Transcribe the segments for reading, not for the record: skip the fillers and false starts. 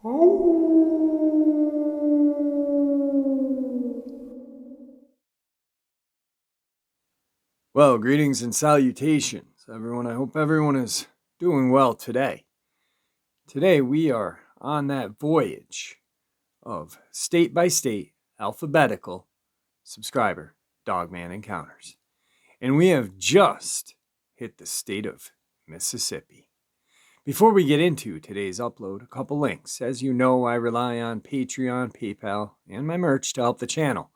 Well, greetings and salutations, everyone. I hope everyone is doing well today. Today, we are on that voyage of state by state alphabetical subscriber Dogman encounters. And we have just hit the state of Mississippi. Before we get into today's upload, a couple links. As you know, I rely on Patreon, PayPal, and my merch to help the channel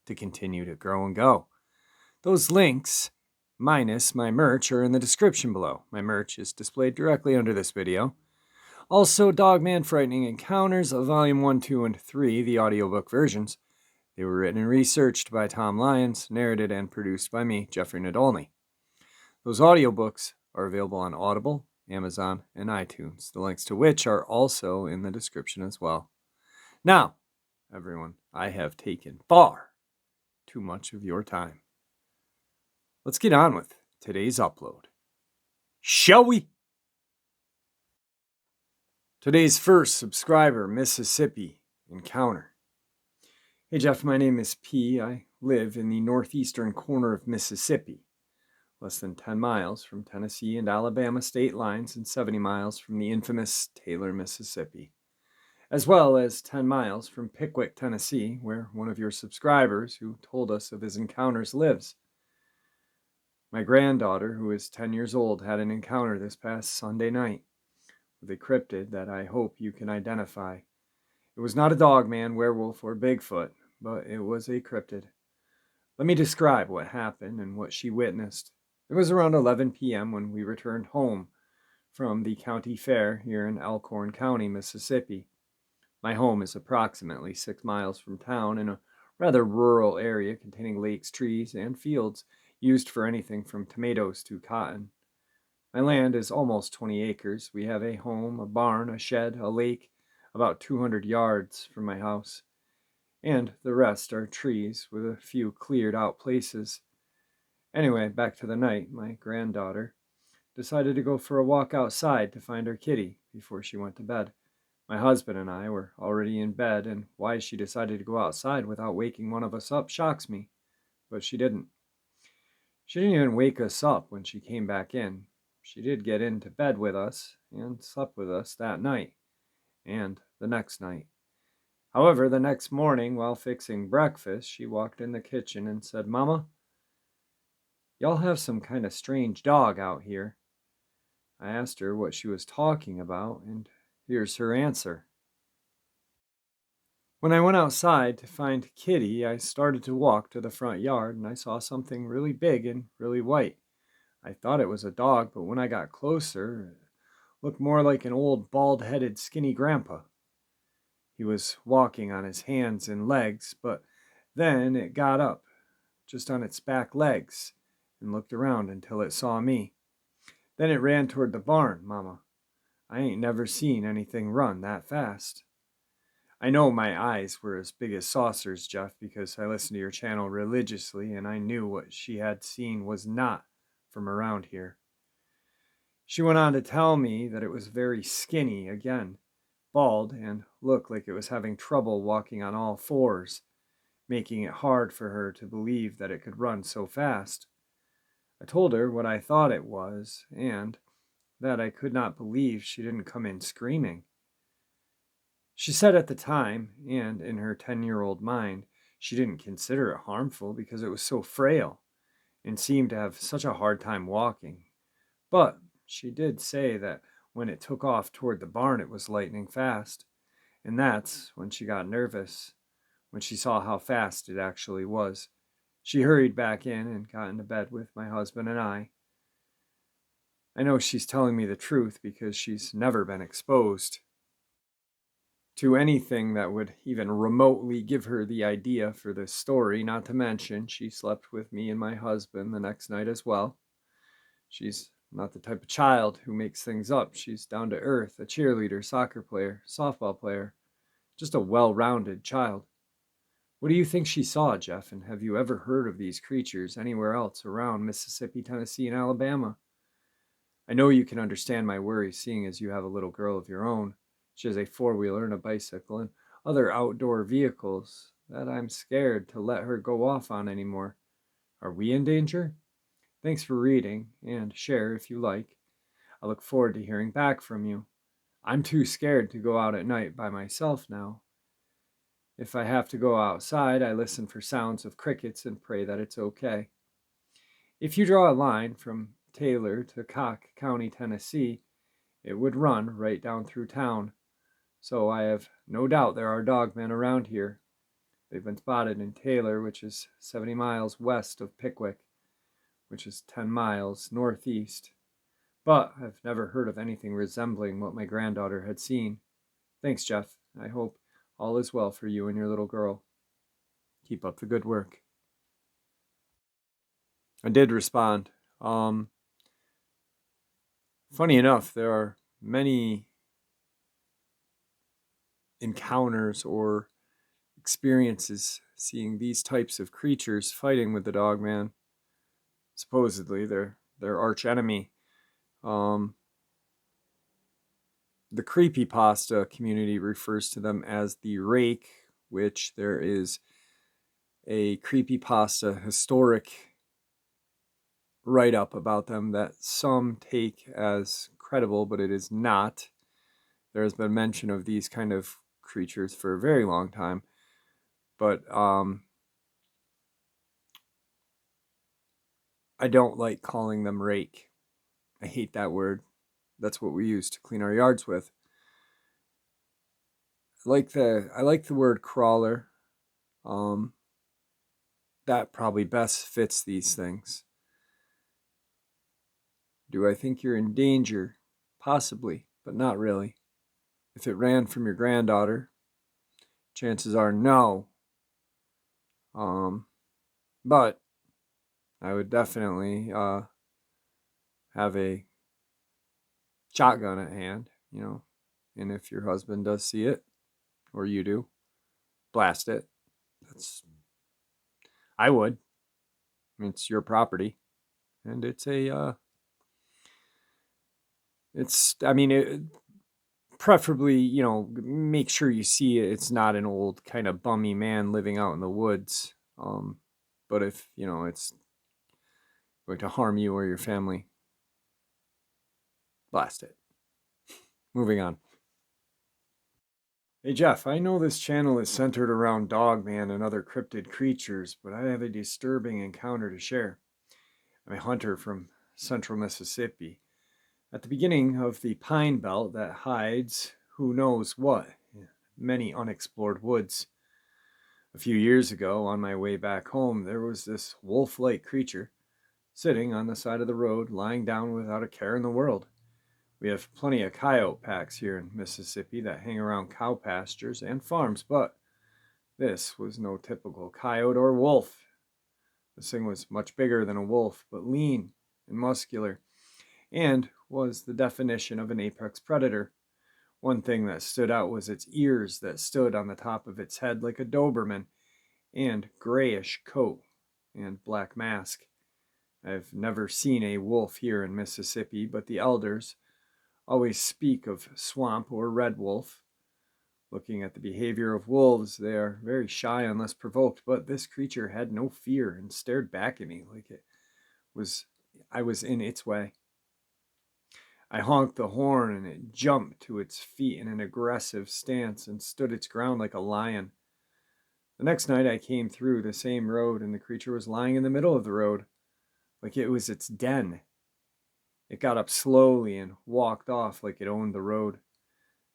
to continue to grow and go. Those links, minus my merch, are in the description below. My merch is displayed directly under this video. Also, Dogman Frightening Encounters of Volume 1, 2, and 3, the audiobook versions. They were written and researched by Tom Lyons, narrated and produced by me, Jeffrey Nadolny. Those audiobooks are available on Audible, Amazon, and iTunes, the links to which are also in the description as well. Now, everyone, I have taken far too much of your time. Let's get on with today's upload. Shall we? Today's first subscriber, Mississippi encounter. Hey Jeff, my name is P. I live in the northeastern corner of Mississippi, less than 10 miles from Tennessee and Alabama state lines and 70 miles from the infamous Taylor, Mississippi, as well as 10 miles from Pickwick, Tennessee, where one of your subscribers who told us of his encounters lives. My granddaughter, who is 10 years old, had an encounter this past Sunday night with a cryptid that I hope you can identify. It was not a Dogman, werewolf, or Bigfoot, but it was a cryptid. Let me describe what happened and what she witnessed. It was around 11 p.m. when we returned home from the county fair here in Elkhorn County, Mississippi. My home is approximately 6 miles from town in a rather rural area containing lakes, trees, and fields used for anything from tomatoes to cotton. My land is almost 20 acres. We have a home, a barn, a shed, a lake, about 200 yards from my house, and the rest are trees with a few cleared out places. Anyway, back to the night, my granddaughter decided to go for a walk outside to find her kitty before she went to bed. My husband and I were already in bed, and why she decided to go outside without waking one of us up shocks me, but she didn't. She didn't even wake us up when she came back in. She did get into bed with us and slept with us that night and the next night. However, the next morning, while fixing breakfast, she walked in the kitchen and said, "Mama, y'all have some kind of strange dog out here." I asked her what she was talking about, and here's her answer. When I went outside to find Kitty, I started to walk to the front yard, and I saw something really big and really white. I thought it was a dog, but when I got closer, it looked more like an old, bald-headed, skinny grandpa. He was walking on his hands and legs, but then it got up, just on its back legs, and looked around until it saw me. Then it ran toward the barn, Mama. I ain't never seen anything run that fast. I know my eyes were as big as saucers, Jeff, because I listened to your channel religiously, and I knew what she had seen was not from around here. She went on to tell me that it was very skinny again, bald, and looked like it was having trouble walking on all fours, making it hard for her to believe that it could run so fast. I told her what I thought it was, and that I could not believe she didn't come in screaming. She said at the time, and in her 10-year-old mind, she didn't consider it harmful because it was so frail and seemed to have such a hard time walking. But she did say that when it took off toward the barn, it was lightning fast, and that's when she got nervous, when she saw how fast it actually was. She hurried back in and got into bed with my husband and I. I know she's telling me the truth because she's never been exposed to anything that would even remotely give her the idea for this story, not to mention she slept with me and my husband the next night as well. She's not the type of child who makes things up. She's down to earth, a cheerleader, soccer player, softball player, just a well-rounded child. What do you think she saw, Jeff, and have you ever heard of these creatures anywhere else around Mississippi, Tennessee, and Alabama? I know you can understand my worries, seeing as you have a little girl of your own. such as a four-wheeler and a bicycle and other outdoor vehicles, that I'm scared to let her go off on anymore. Are we in danger? Thanks for reading, and share if you like. I look forward to hearing back from you. I'm too scared to go out at night by myself now. If I have to go outside, I listen for sounds of crickets and pray that it's okay. If you draw a line from Taylor to Cock County, Tennessee, it would run right down through town. So I have no doubt there are dogmen around here. They've been spotted in Taylor, which is 70 miles west of Pickwick, which is 10 miles northeast. But I've never heard of anything resembling what my granddaughter had seen. Thanks, Jeff. I hope all is well for you and your little girl. Keep up the good work. I did respond. Funny enough, there are many encounters or experiences seeing these types of creatures fighting with the Dogman. Supposedly, their arch enemy. The creepypasta community refers to them as the Rake, which there is a creepypasta historic write-up about them that some take as credible, but it is not. There has been mention of these kind of creatures for a very long time, but I don't like calling them rake. I hate that word. That's what we use to clean our yards with. I like the word crawler. That probably best fits these things. Do I think you're in danger? Possibly, but not really. If it ran from your granddaughter, chances are no. But I would definitely have a shotgun at hand, and if your husband does see it, or you do, blast it. I would. I mean, it's your property, and preferably, make sure you see it. It's not an old kind of bummy man living out in the woods. But if, it's going to harm you or your family, blast it. Moving on. Hey Jeff, I know this channel is centered around Dogman and other cryptid creatures, but I have a disturbing encounter to share. I'm a hunter from central Mississippi, at the beginning of the pine belt that hides who knows what, many unexplored woods. A few years ago, on my way back home, there was this wolf-like creature sitting on the side of the road, lying down without a care in the world. We have plenty of coyote packs here in Mississippi that hang around cow pastures and farms, but this was no typical coyote or wolf. This thing was much bigger than a wolf, but lean and muscular, and was the definition of an apex predator. One thing that stood out was its ears that stood on the top of its head like a Doberman, and grayish coat and black mask. I've never seen a wolf here in Mississippi, but the elders always speak of swamp or red wolf. Looking at the behavior of wolves, they are very shy unless provoked, but this creature had no fear and stared back at me like I was in its way. I honked the horn and it jumped to its feet in an aggressive stance and stood its ground like a lion. The next night I came through the same road and the creature was lying in the middle of the road, like it was its den. It got up slowly and walked off like it owned the road.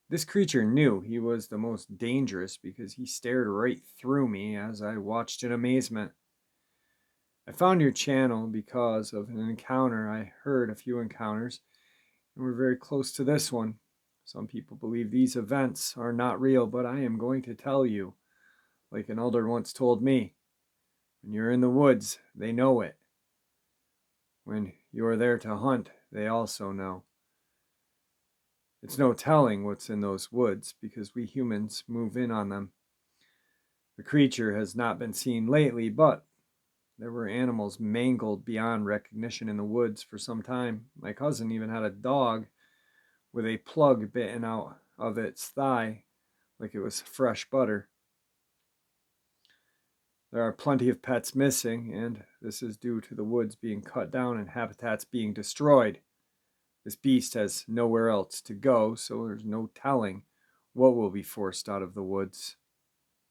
This creature knew he was the most dangerous because he stared right through me as I watched in amazement. I found your channel because of an encounter. I heard a few encounters, and we're very close to this one. Some people believe these events are not real, but I am going to tell you, like an elder once told me, when you're in the woods, they know it. When you're there to hunt, they also know. It's no telling what's in those woods because we humans move in on them. The creature has not been seen lately, but there were animals mangled beyond recognition in the woods for some time. My cousin even had a dog with a plug bitten out of its thigh like it was fresh butter. There are plenty of pets missing, and this is due to the woods being cut down and habitats being destroyed. This beast has nowhere else to go, so there's no telling what will be forced out of the woods.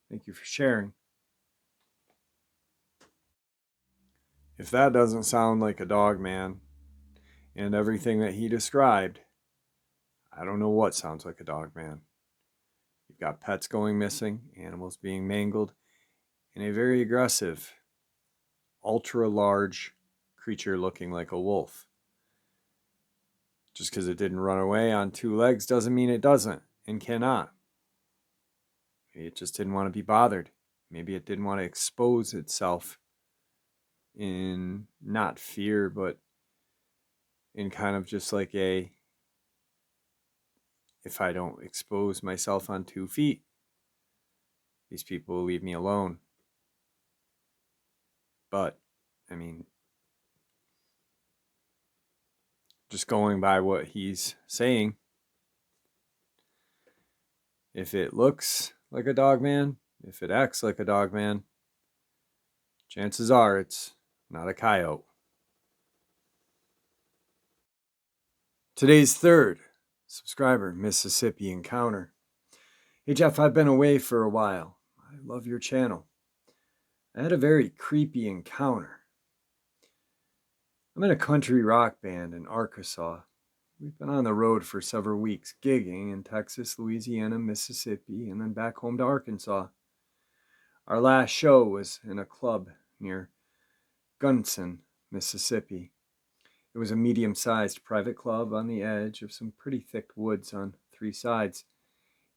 Thank you for sharing. If that doesn't sound like a dog man and everything that he described, I don't know what sounds like a dog man. You've got pets going missing, animals being mangled, and a very aggressive, ultra large creature looking like a wolf. Just because it didn't run away on two legs doesn't mean it doesn't and cannot. Maybe it just didn't want to be bothered. Maybe it didn't want to expose itself in not fear, but in kind of just like a, if I don't expose myself on 2 feet, these people will leave me alone. But, I mean, just going by what he's saying, if it looks like a dog man, if it acts like a dog man, chances are it's not a coyote. Today's third subscriber, Mississippi Encounter. Hey Jeff, I've been away for a while. I love your channel. I had a very creepy encounter. I'm in a country rock band in Arkansas. We've been on the road for several weeks, gigging in Texas, Louisiana, Mississippi, and then back home to Arkansas. Our last show was in a club near Gunson, Mississippi. It was a medium-sized private club on the edge of some pretty thick woods on 3 sides.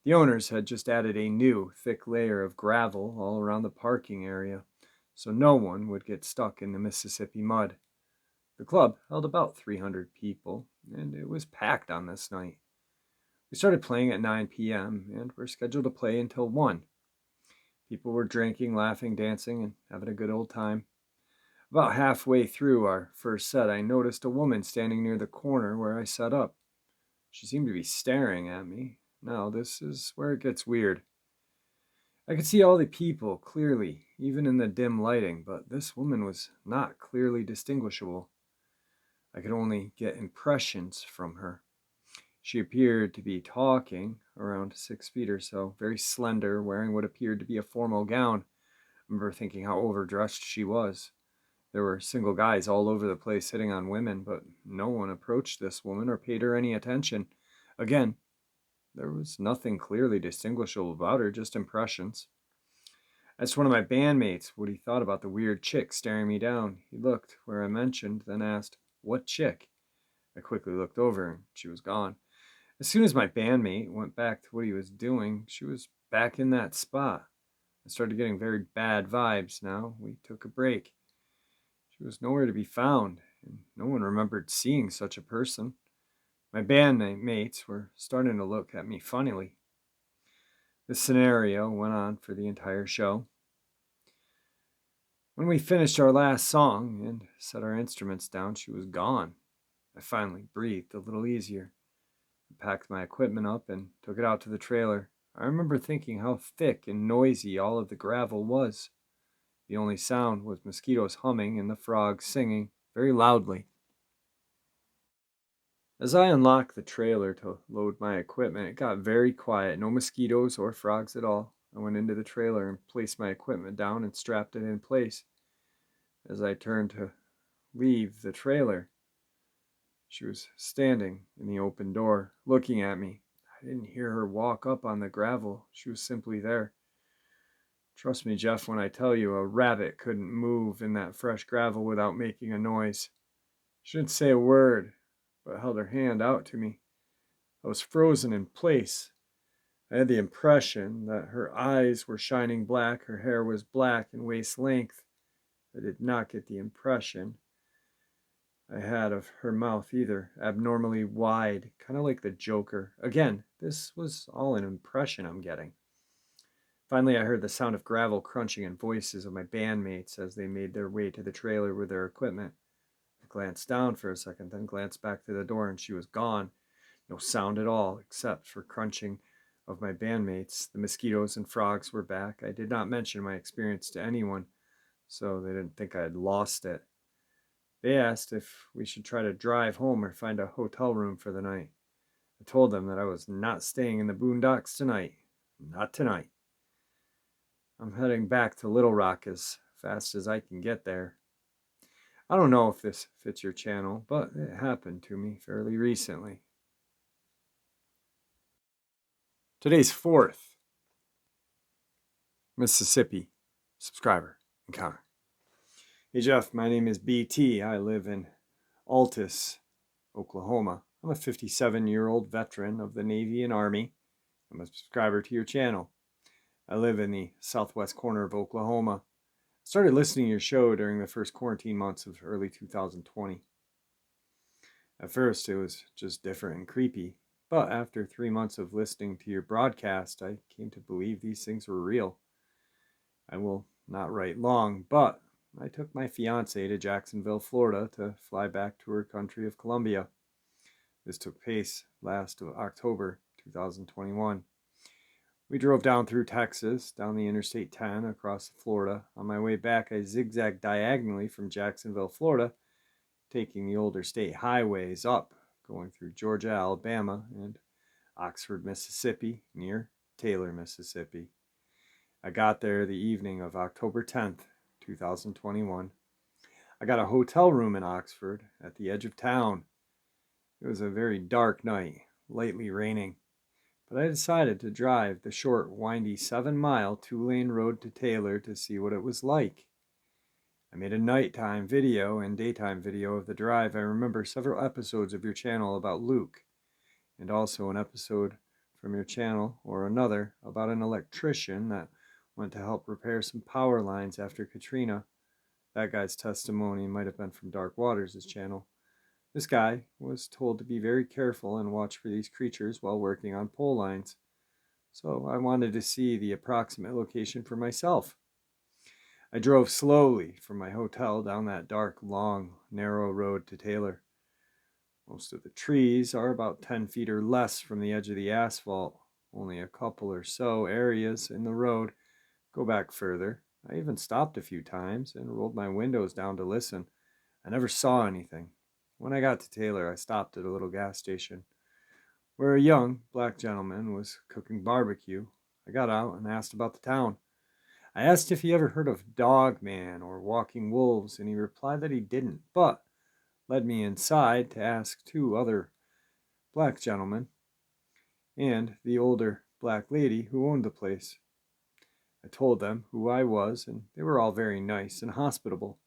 The owners had just added a new, thick layer of gravel all around the parking area, so no one would get stuck in the Mississippi mud. The club held about 300 people, and it was packed on this night. We started playing at 9 p.m., and were scheduled to play until 1. People were drinking, laughing, dancing, and having a good old time. About halfway through our first set, I noticed a woman standing near the corner where I set up. She seemed to be staring at me. Now, this is where it gets weird. I could see all the people clearly, even in the dim lighting, but this woman was not clearly distinguishable. I could only get impressions from her. She appeared to be talking, around 6 feet or so, very slender, wearing what appeared to be a formal gown. I remember thinking how overdressed she was. There were single guys all over the place hitting on women, but no one approached this woman or paid her any attention. Again, there was nothing clearly distinguishable about her, just impressions. I asked one of my bandmates what he thought about the weird chick staring me down. He looked where I mentioned, then asked, "What chick?" I quickly looked over, and she was gone. As soon as my bandmate went back to what he was doing, she was back in that spot. I started getting very bad vibes now. We took a break. She was nowhere to be found, and no one remembered seeing such a person. My bandmates were starting to look at me funnily. This scenario went on for the entire show. When we finished our last song and set our instruments down, she was gone. I finally breathed a little easier. I packed my equipment up and took it out to the trailer. I remember thinking how thick and noisy all of the gravel was. The only sound was mosquitoes humming and the frogs singing very loudly. As I unlocked the trailer to load my equipment, it got very quiet. No mosquitoes or frogs at all. I went into the trailer and placed my equipment down and strapped it in place. As I turned to leave the trailer, she was standing in the open door, looking at me. I didn't hear her walk up on the gravel. She was simply there. Trust me, Jeff, when I tell you a rabbit couldn't move in that fresh gravel without making a noise. She didn't say a word, but held her hand out to me. I was frozen in place. I had the impression that her eyes were shining black, her hair was black and waist length. I did not get the impression I had of her mouth either, abnormally wide, kind of like the Joker. Again, this was all an impression I'm getting. Finally, I heard the sound of gravel crunching and voices of my bandmates as they made their way to the trailer with their equipment. I glanced down for a second, then glanced back to the door, and she was gone. No sound at all, except for crunching of my bandmates. The mosquitoes and frogs were back. I did not mention my experience to anyone, so they didn't think I had lost it. They asked if we should try to drive home or find a hotel room for the night. I told them that I was not staying in the boondocks tonight. Not tonight. I'm heading back to Little Rock as fast as I can get there. I don't know if this fits your channel, but it happened to me fairly recently. Today's fourth Mississippi subscriber encounter. Hey Jeff, my name is BT. I live in Altus, Oklahoma. I'm a 57-year-old veteran of the Navy and Army. I'm a subscriber to your channel. I live in the southwest corner of Oklahoma. I started listening to your show during the first quarantine months of early 2020. At first, it was just different and creepy, but after 3 months of listening to your broadcast, I came to believe these things were real. I will not write long, but I took my fiancée to Jacksonville, Florida to fly back to her country of Colombia. This took place last October 2021. We drove down through Texas, down the Interstate 10, across Florida. On my way back, I zigzagged diagonally from Jacksonville, Florida, taking the older state highways up, going through Georgia, Alabama, and Oxford, Mississippi, near Taylor, Mississippi. I got there the evening of October 10th, 2021. I got a hotel room in Oxford at the edge of town. It was a very dark night, lightly raining, but I decided to drive the short, windy 7-mile 2-lane road to Taylor to see what it was like. I made a nighttime video and daytime video of the drive. I remember several episodes of your channel about Luke, and also an episode from your channel, or another, about an electrician that went to help repair some power lines after Katrina. That guy's testimony might have been from Dark Waters' channel. This guy was told to be very careful and watch for these creatures while working on pole lines. So I wanted to see the approximate location for myself. I drove slowly from my hotel down that dark, long, narrow road to Taylor. Most of the trees are about 10 feet or less from the edge of the asphalt. Only a couple or so areas in the road go back further. I even stopped a few times and rolled my windows down to listen. I never saw anything. When I got to Taylor, I stopped at a little gas station where a young black gentleman was cooking barbecue. I got out and asked about the town. I asked if he ever heard of Dogman or Walking Wolves, and he replied that he didn't, but led me inside to ask 2 other black gentlemen and the older black lady who owned the place. I told them who I was, and they were all very nice and hospitable.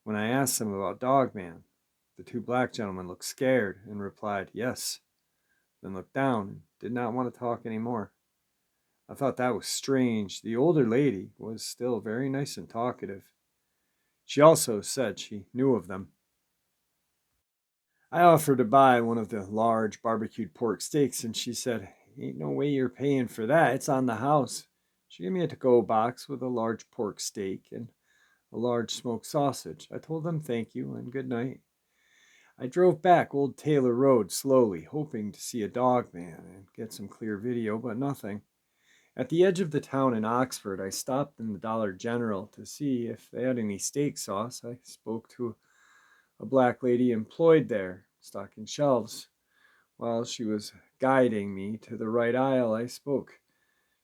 When I asked them about Dogman, the 2 black gentlemen looked scared and replied, yes, then looked down and did not want to talk anymore. I thought that was strange. The older lady was still very nice and talkative. She also said she knew of them. I offered to buy one of the large barbecued pork steaks, and she said, ain't no way you're paying for that. It's on the house. She gave me a to-go box with a large pork steak and a large smoked sausage. I told them thank you and good night. I drove back Old Taylor Road slowly, hoping to see a Dogman and get some clear video, but nothing. At the edge of the town in Oxford, I stopped in the Dollar General to see if they had any steak sauce. I spoke to a black lady employed there, stocking shelves. While she was guiding me to the right aisle, I spoke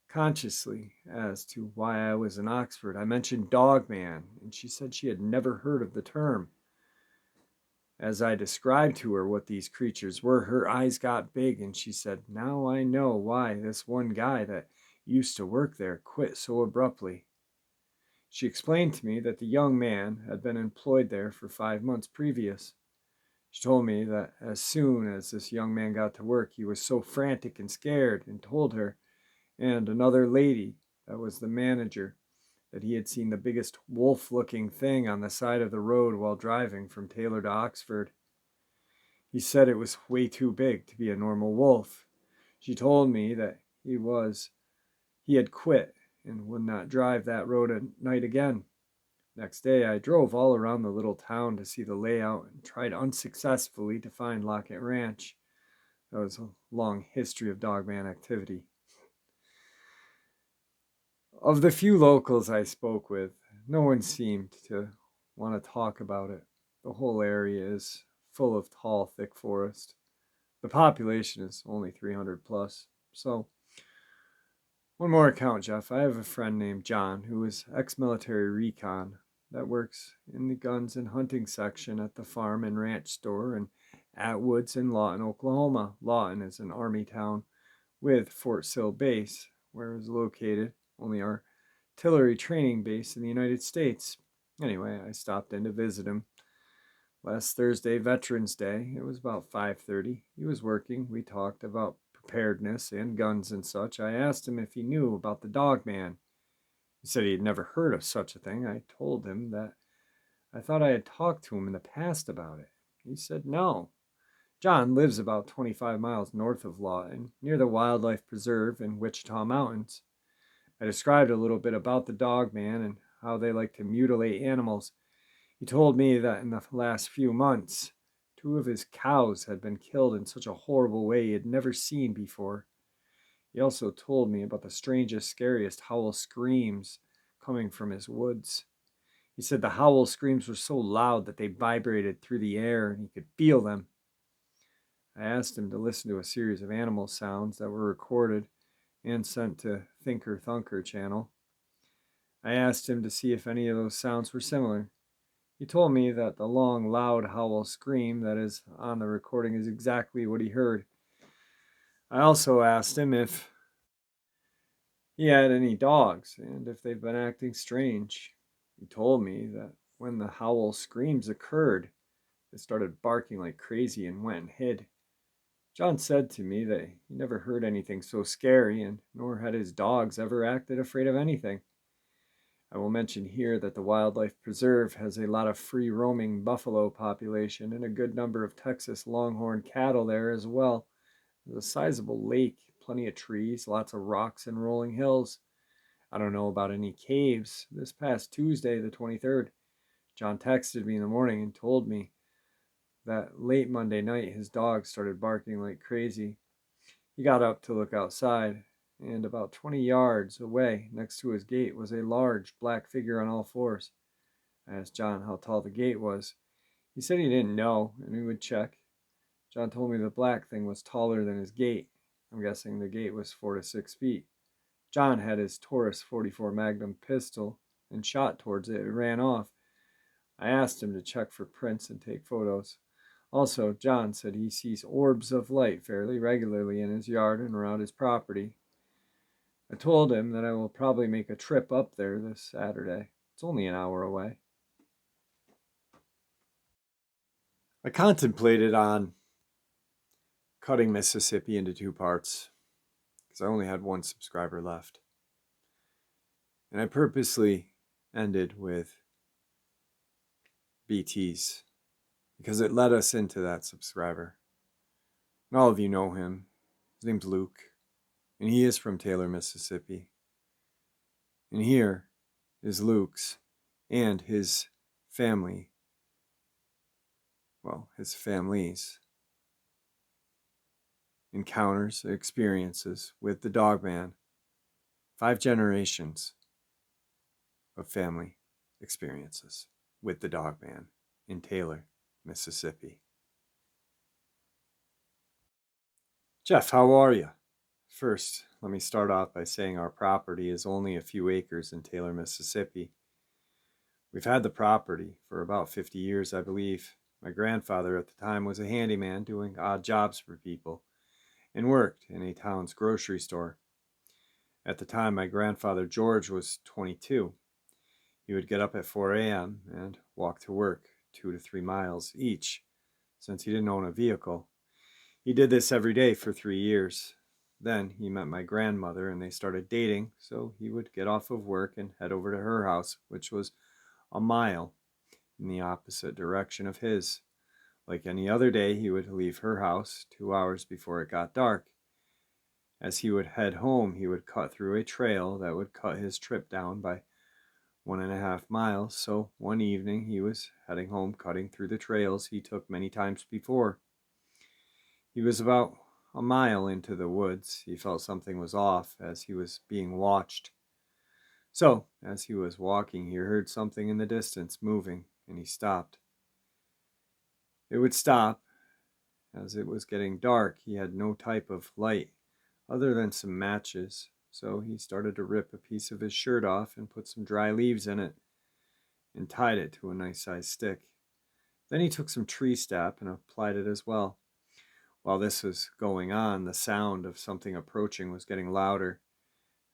consciously as to why I was in Oxford. I mentioned Dogman, and she said she had never heard of the term. As I described to her what these creatures were, her eyes got big, and she said, now I know why this one guy that used to work there quit so abruptly. She explained to me that the young man had been employed there for 5 months previous. She told me that as soon as this young man got to work, he was so frantic and scared, and told her and another lady that was the manager that he had seen the biggest wolf-looking thing on the side of the road while driving from Taylor to Oxford. He said it was way too big to be a normal wolf. She told me that he had quit and would not drive that road at night again. Next day, I drove all around the little town to see the layout and tried unsuccessfully to find Lockett Ranch. That was a long history of Dogman activity. Of the few locals I spoke with, no one seemed to want to talk about it. The whole area is full of tall, thick forest. The population is only 300 plus. So, one more account, Jeff. I have a friend named John who is ex military recon that works in the guns and hunting section at the farm and ranch store in Atwoods in Lawton, Oklahoma. Lawton is an army town with Fort Sill Base, where it is located, only artillery training base in the United States. Anyway, I stopped in to visit him last Thursday, Veterans Day. It was about 5:30. He was working. We talked about preparedness and guns and such. I asked him if he knew about the Dogman. He said he had never heard of such a thing. I told him that I thought I had talked to him in the past about it. He said no. John lives about 25 miles north of Lawton, near the wildlife preserve in Wichita Mountains. I described a little bit about the Dogman and how they like to mutilate animals. He told me that in the last few months, 2 of his cows had been killed in such a horrible way he had never seen before. He also told me about the strangest, scariest howl screams coming from his woods. He said the howl screams were so loud that they vibrated through the air and he could feel them. I asked him to listen to a series of animal sounds that were recorded and sent to Thinker Thunker channel. I asked him to see if any of those sounds were similar. He told me that the long, loud howl scream that is on the recording is exactly what he heard. I also asked him if he had any dogs and if they've been acting strange. He told me that when the howl screams occurred, they started barking like crazy and went and hid. John said to me that he never heard anything so scary, and nor had his dogs ever acted afraid of anything. I will mention here that the wildlife preserve has a lot of free roaming buffalo population and a good number of Texas longhorn cattle there as well. There's a sizable lake, plenty of trees, lots of rocks and rolling hills. I don't know about any caves. This past Tuesday, the 23rd, John texted me in the morning and told me that late Monday night his dog started barking like crazy. He got up to look outside, and about 20 yards away, next to his gate, was a large black figure on all fours. I asked John how tall the gate was. He said he didn't know, and he would check. John told me the black thing was taller than his gate. I'm guessing the gate was 4 to 6 feet. John had his Taurus 44 Magnum pistol and shot towards it and ran off. I asked him to check for prints and take photos. Also, John said he sees orbs of light fairly regularly in his yard and around his property. I told him that I will probably make a trip up there this Saturday. It's only an hour away. I contemplated on cutting Mississippi into 2 parts because I only had 1 subscriber left. And I purposely ended with BT's because it led us into that subscriber. And all of you know him. His name's Luke, and he is from Taylor, Mississippi. And here is Luke's and his family, well, his family's encounters, experiences with the Dogman. 5 generations of family experiences with the Dogman in Taylor, Mississippi. Jeff, how are you? First, let me start off by saying our property is only a few acres in Taylor, Mississippi. We've had the property for about 50 years, I believe. My grandfather at the time was a handyman doing odd jobs for people and worked in a town's grocery store. At the time, my grandfather George was 22. He would get up at 4 a.m. and walk to work 2 to 3 miles each, since he didn't own a vehicle. He did this every day for 3 years. Then he met my grandmother and they started dating, so he would get off of work and head over to her house, which was a mile in the opposite direction of his. Like any other day, he would leave her house 2 hours before it got dark. As he would head home, he would cut through a trail that would cut his trip down by 1.5 miles. So one evening, he was heading home, cutting through the trails he took many times before. He was about a mile into the woods, he felt something was off as he was being watched. So, as he was walking, he heard something in the distance moving, and he stopped. It would stop as it was getting dark. He had no type of light other than some matches, so he started to rip a piece of his shirt off and put some dry leaves in it and tied it to a nice sized stick. Then he took some tree sap and applied it as well. While this was going on, the sound of something approaching was getting louder.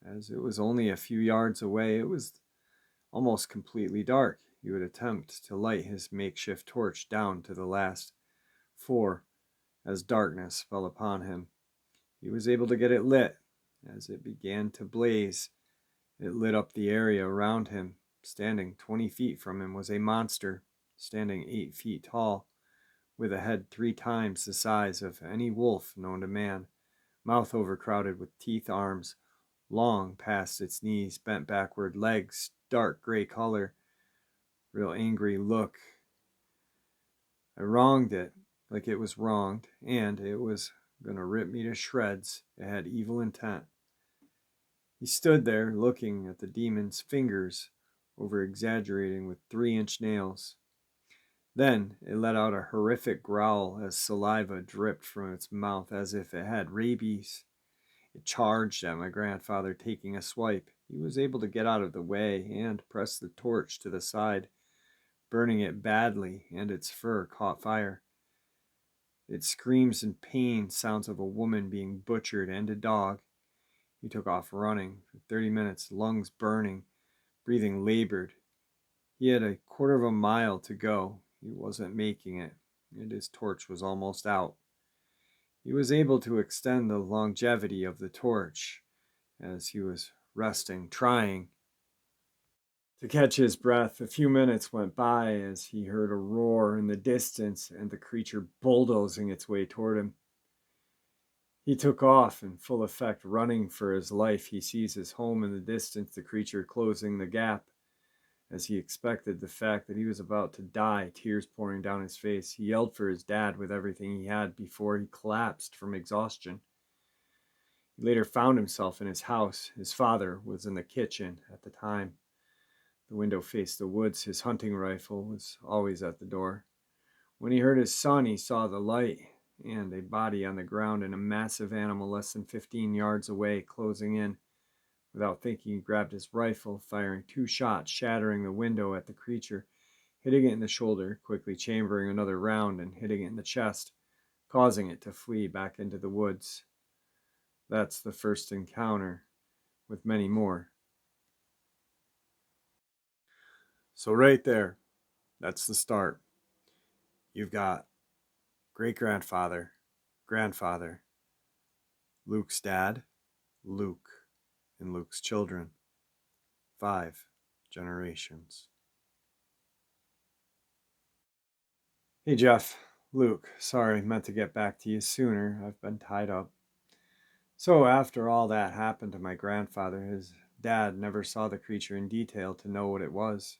As it was only a few yards away, it was almost completely dark. He would attempt to light his makeshift torch down to the last 4 as darkness fell upon him. He was able to get it lit. As it began to blaze, it lit up the area around him. Standing 20 feet from him was a monster, standing 8 feet tall, with a head 3 times the size of any wolf known to man, mouth overcrowded with teeth, arms long past its knees, bent backward, legs dark gray color, real angry look. I wronged it like it was wronged, and it was gonna rip me to shreds. It had evil intent. He stood there looking at the demon's fingers, over exaggerating with 3-inch nails. Then it let out a horrific growl as saliva dripped from its mouth as if it had rabies. It charged at my grandfather, taking a swipe. He was able to get out of the way and press the torch to the side, burning it badly, and its fur caught fire. It screams in pain, sounds of a woman being butchered and a dog. He took off running for 30 minutes, lungs burning, breathing labored. He had a quarter of a mile to go. He wasn't making it, and his torch was almost out. He was able to extend the longevity of the torch as he was resting, trying to catch his breath. A few minutes went by as he heard a roar in the distance and the creature bulldozing its way toward him. He took off in full effect, running for his life. He sees his home in the distance, the creature closing the gap. As he expected, the fact that he was about to die, tears pouring down his face. He yelled for his dad with everything he had before he collapsed from exhaustion. He later found himself in his house. His father was in the kitchen at the time. The window faced the woods. His hunting rifle was always at the door. When he heard his son, he saw the light and a body on the ground and a massive animal less than 15 yards away, closing in. Without thinking, he grabbed his rifle, firing 2 shots, shattering the window at the creature, hitting it in the shoulder, quickly chambering another round and hitting it in the chest, causing it to flee back into the woods. That's the first encounter, with many more. So right there, that's the start. You've got great-grandfather, grandfather, Luke's dad, Luke, and Luke's children. 5 generations. Hey Jeff, Luke, sorry, meant to get back to you sooner. I've been tied up. So after all that happened to my grandfather, his dad never saw the creature in detail to know what it was.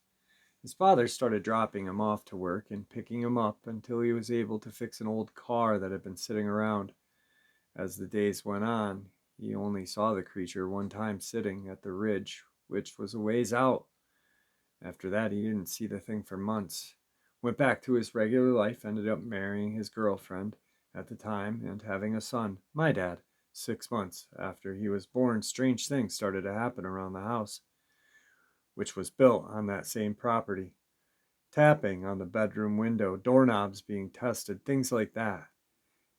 His father started dropping him off to work and picking him up until he was able to fix an old car that had been sitting around. As the days went on, he only saw the creature one time sitting at the ridge, which was a ways out. After that, he didn't see the thing for months. Went back to his regular life, ended up marrying his girlfriend at the time and having a son, my dad. 6 months after he was born, strange things started to happen around the house, which was built on that same property. Tapping on the bedroom window, doorknobs being tested, things like that.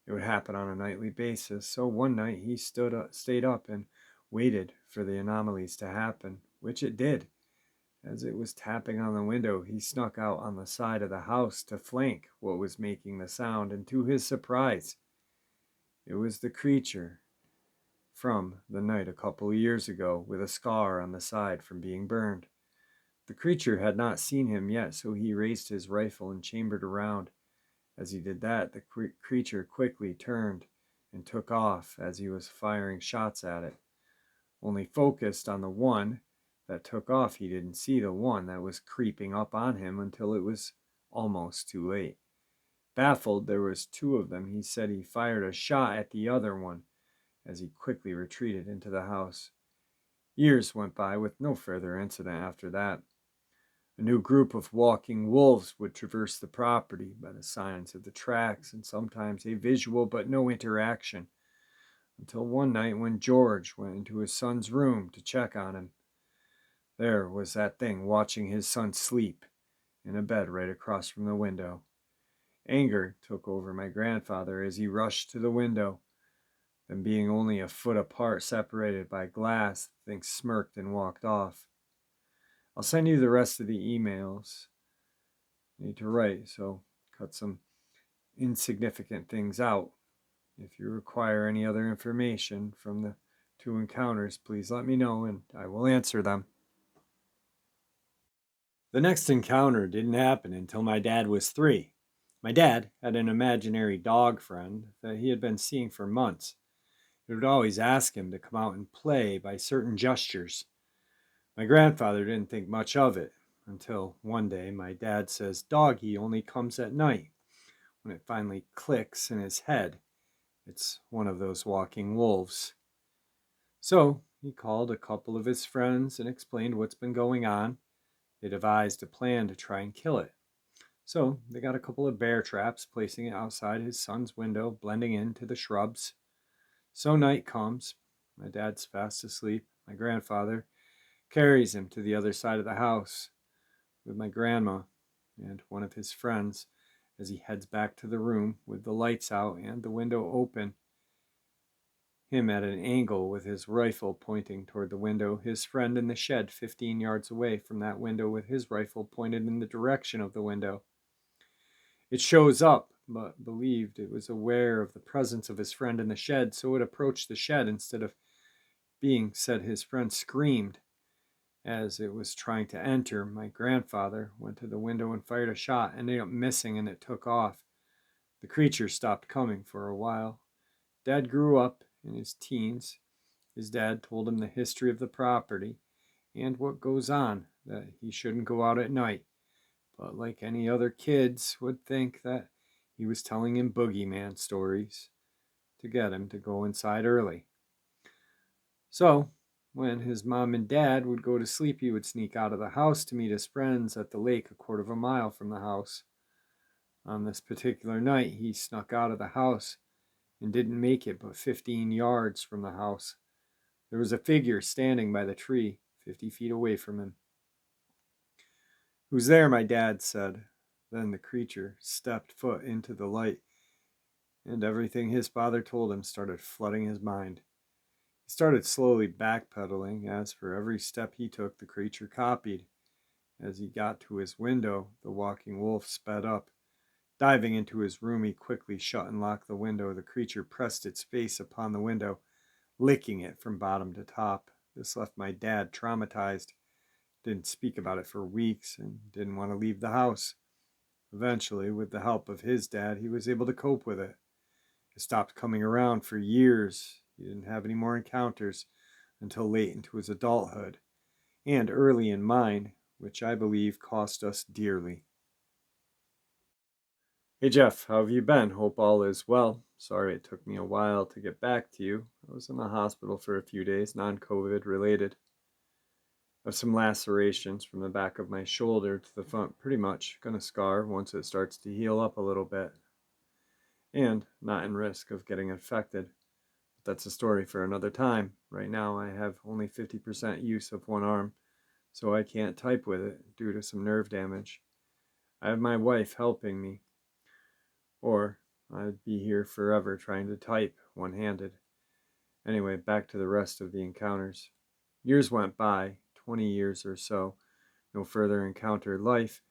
It would happen on a nightly basis, so one night he stayed up and waited for the anomalies to happen, which it did. As it was tapping on the window, he snuck out on the side of the house to flank what was making the sound, and to his surprise, it was the creature from the night a couple of years ago, with a scar on the side from being burned. The creature had not seen him yet, so he raised his rifle and chambered around. As he did that, the creature quickly turned and took off as he was firing shots at it. Only focused on the one that took off, he didn't see the one that was creeping up on him until it was almost too late. Baffled, there was two of them. He said he fired a shot at the other one as he quickly retreated into the house. Years went by with no further incident after that. A new group of walking wolves would traverse the property by the signs of the tracks and sometimes a visual but no interaction, until one night when George went into his son's room to check on him. There was that thing watching his son sleep in a bed right across from the window. Anger took over my grandfather as he rushed to the window. Then, being only a foot apart, separated by glass, the thing smirked and walked off. I'll send you the rest of the emails. I need to write, so cut some insignificant things out. If you require any other information from the two encounters, please let me know and I will answer them. The next encounter didn't happen until my dad was 3. My dad had an imaginary dog friend that he had been seeing for months. He would always ask him to come out and play by certain gestures. My grandfather didn't think much of it until one day my dad says Doggy only comes at night. When it finally clicks in his head, it's one of those walking wolves. So he called a couple of his friends and explained what's been going on. They devised a plan to try and kill it. So they got a couple of bear traps, placing it outside his son's window, blending into the shrubs. So night comes. My dad's fast asleep. My grandfather carries him to the other side of the house with my grandma and one of his friends as he heads back to the room with the lights out and the window open. Him at an angle with his rifle pointing toward the window, his friend in the shed 15 yards away from that window with his rifle pointed in the direction of the window. It shows up, but believed it was aware of the presence of his friend in the shed, so it approached the shed instead of being, said his friend screamed. As it was trying to enter, my grandfather went to the window and fired a shot, ended up missing, and it took off. The creature stopped coming for a while. Dad grew up in his teens. His dad told him the history of the property and what goes on, that he shouldn't go out at night. But like any other kids would think that he was telling him boogeyman stories to get him to go inside early. So, when his mom and dad would go to sleep, he would sneak out of the house to meet his friends at the lake a quarter of a mile from the house. On this particular night, he snuck out of the house and didn't make it but 15 yards from the house. There was a figure standing by the tree, 50 feet away from him. "Who's there?" my dad said. Then the creature stepped foot into the light, and everything his father told him started flooding his mind. He started slowly backpedaling, as for every step he took, the creature copied. As he got to his window, the walking wolf sped up. Diving into his room, he quickly shut and locked the window. The creature pressed its face upon the window, licking it from bottom to top. This left my dad traumatized. Didn't speak about it for weeks and didn't want to leave the house. Eventually, with the help of his dad, he was able to cope with it. It stopped coming around for years. He didn't have any more encounters until late into his adulthood, and early in mine, which I believe cost us dearly. Hey Jeff, how have you been? Hope all is well. Sorry it took me a while to get back to you. I was in the hospital for a few days, non-COVID related. I have some lacerations from the back of my shoulder to the front, pretty much gonna scar once it starts to heal up a little bit. And not in risk of getting infected. But that's a story for another time. Right now I have only 50% use of one arm, so I can't type with it due to some nerve damage. I have my wife helping me, or I'd be here forever trying to type one-handed. Anyway, back to the rest of the encounters. Years went by, 20 years or so. No further encounter. Life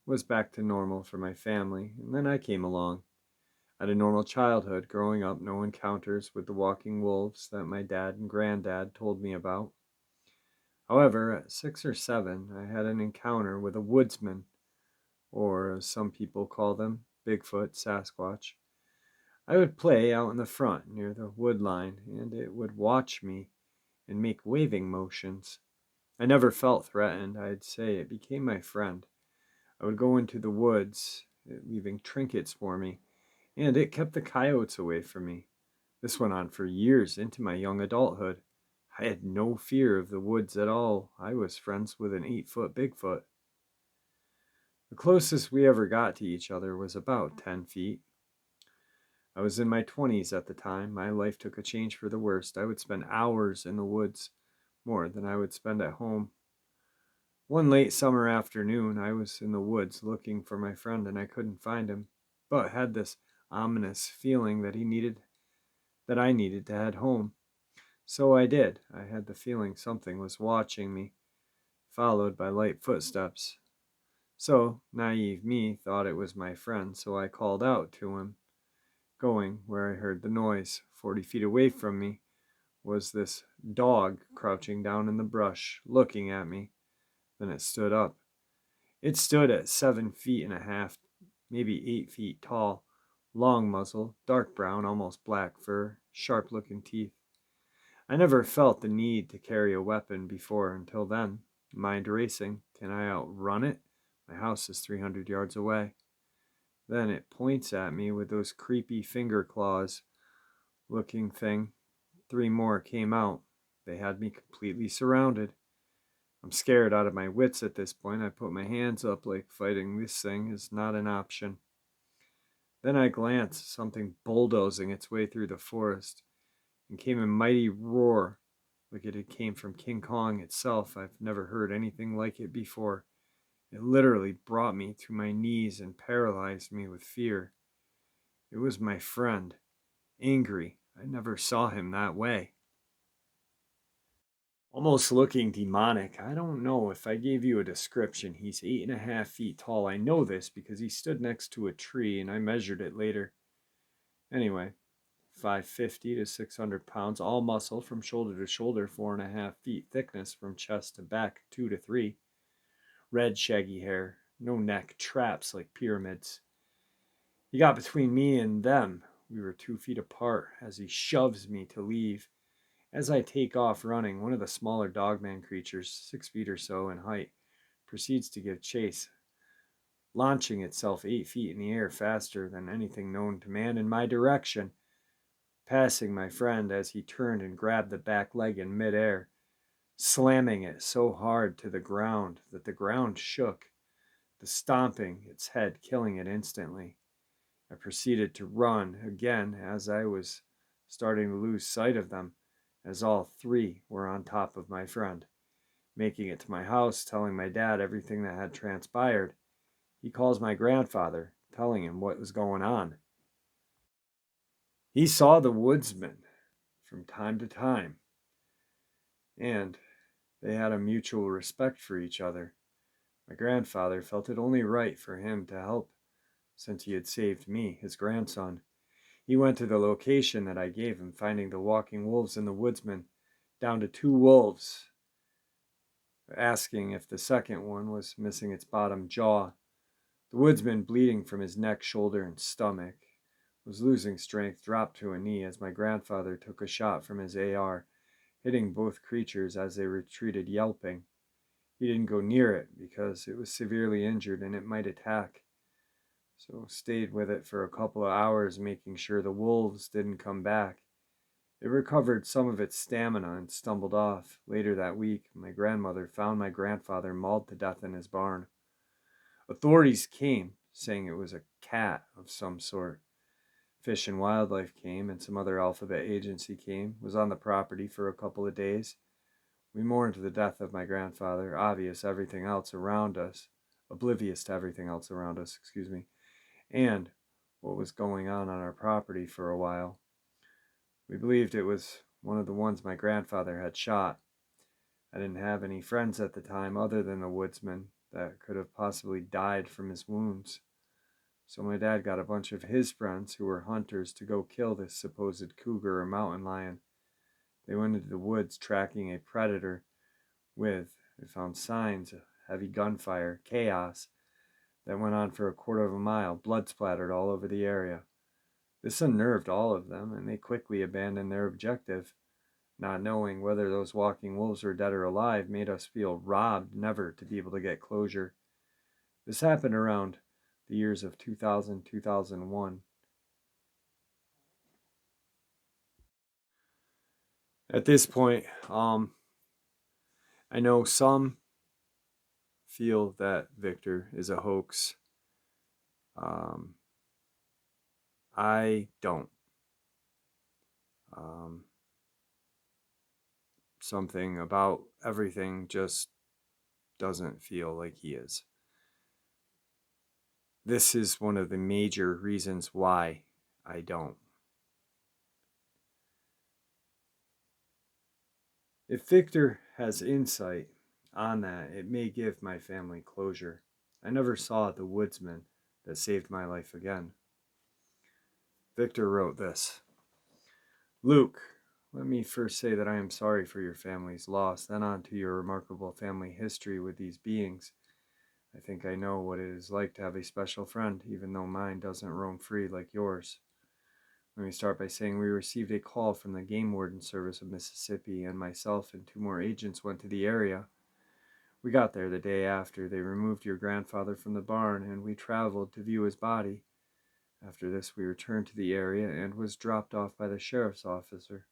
was back to normal for my family, and then I came along. I had a normal childhood, growing up, no encounters with the walking wolves that my dad and granddad told me about. However, at 6 or 7, I had an encounter with a woodsman, or as some people call them, Bigfoot, Sasquatch. I would play out in the front near the wood line, and it would watch me and make waving motions. I never felt threatened. I'd say it became my friend. I would go into the woods, leaving trinkets for me. and it kept the coyotes away from me. This went on for years into my young adulthood. I had no fear of the woods at all. I was friends with an 8-foot Bigfoot. The closest we ever got to each other was about 10 feet. I was in my 20s at the time. My life took a change for the worst. I would spend hours in the woods, more than I would spend at home. One late summer afternoon, I was in the woods looking for my friend and I couldn't find him, but had this ominous feeling that I needed to head home. So I did. I had the feeling something was watching me, followed by light footsteps. So, naive me thought it was my friend, so I called out to him, going where I heard the noise. 40 feet away from me was this dog crouching down in the brush, looking at me. Then it stood up. It stood at 7 feet and a half, maybe 8 feet tall, long muzzle, dark brown, almost black fur, sharp looking teeth. I never felt the need to carry a weapon before until then. Mind racing. Can I outrun it? My house is 300 yards away. Then it points at me with those creepy finger claws looking thing. 3 more came out. They had me completely surrounded. I'm scared out of my wits at this point. I put my hands up like fighting this thing is not an option. Then I glanced, something bulldozing its way through the forest, and came a mighty roar, like it had came from King Kong itself. I've never heard anything like it before. It literally brought me to my knees and paralyzed me with fear. It was my friend, angry. I never saw him that way. Almost looking demonic. I don't know if I gave you a description. He's 8.5 feet tall. I know this because he stood next to a tree and I measured it later. Anyway, 550 to 600 pounds, all muscle from shoulder to shoulder, 4.5 feet thickness from chest to back, 2 to 3. Red shaggy hair, no neck, traps like pyramids. He got between me and them. We were 2 feet apart as he shoves me to leave. As I take off running, one of the smaller Dogman creatures, 6 feet or so in height, proceeds to give chase, launching itself 8 feet in the air faster than anything known to man in my direction, passing my friend as he turned and grabbed the back leg in midair, slamming it so hard to the ground that the ground shook, the stomping its head killing it instantly. I proceeded to run again as I was starting to lose sight of them, as all 3 were on top of my friend. Making it to my house, telling my dad everything that had transpired, he calls my grandfather, telling him what was going on. He saw the woodsman from time to time, and they had a mutual respect for each other. My grandfather felt it only right for him to help, since he had saved me, his grandson. He went to the location that I gave him, finding the walking wolves and the woodsman, down to 2 wolves, asking if the second one was missing its bottom jaw. The woodsman, bleeding from his neck, shoulder, and stomach, was losing strength, dropped to a knee as my grandfather took a shot from his AR, hitting both creatures as they retreated yelping. He didn't go near it because it was severely injured and it might attack, so stayed with it for a couple of hours, making sure the wolves didn't come back. It recovered some of its stamina and stumbled off. Later that week, my grandmother found my grandfather mauled to death in his barn. Authorities came, saying it was a cat of some sort. Fish and Wildlife came, and some other alphabet agency came, was on the property for a couple of days. We mourned the death of my grandfather, oblivious to everything else around us, and what was going on our property for a while. We believed it was one of the ones my grandfather had shot. I didn't have any friends at the time other than the woodsman that could have possibly died from his wounds. So my dad got a bunch of his friends who were hunters to go kill this supposed cougar or mountain lion. They went into the woods tracking a predator they found signs of heavy gunfire, chaos, that went on for a quarter of a mile, blood splattered all over the area. This unnerved all of them, and they quickly abandoned their objective. Not knowing whether those walking wolves were dead or alive made us feel robbed never to be able to get closure. This happened around the years of 2000, 2001. At this point, I know some feel that Victor is a hoax. Um, I don't. Um, Something about everything just doesn't feel like he is. This is one of the major reasons why I don't. If Victor has insight on that, it may give my family closure. I never saw the woodsman that saved my life again. Victor wrote this: Luke, let me first say that I am sorry for your family's loss, then on to your remarkable family history with these beings. I think I know what it is like to have a special friend, even though mine doesn't roam free like yours. Let me start by saying we received a call from the Game Warden Service of Mississippi, and myself and two more agents went to the area. We got there the day after they removed your grandfather from the barn, and we traveled to view his body. After this, we returned to the area and was dropped off by the sheriff's officer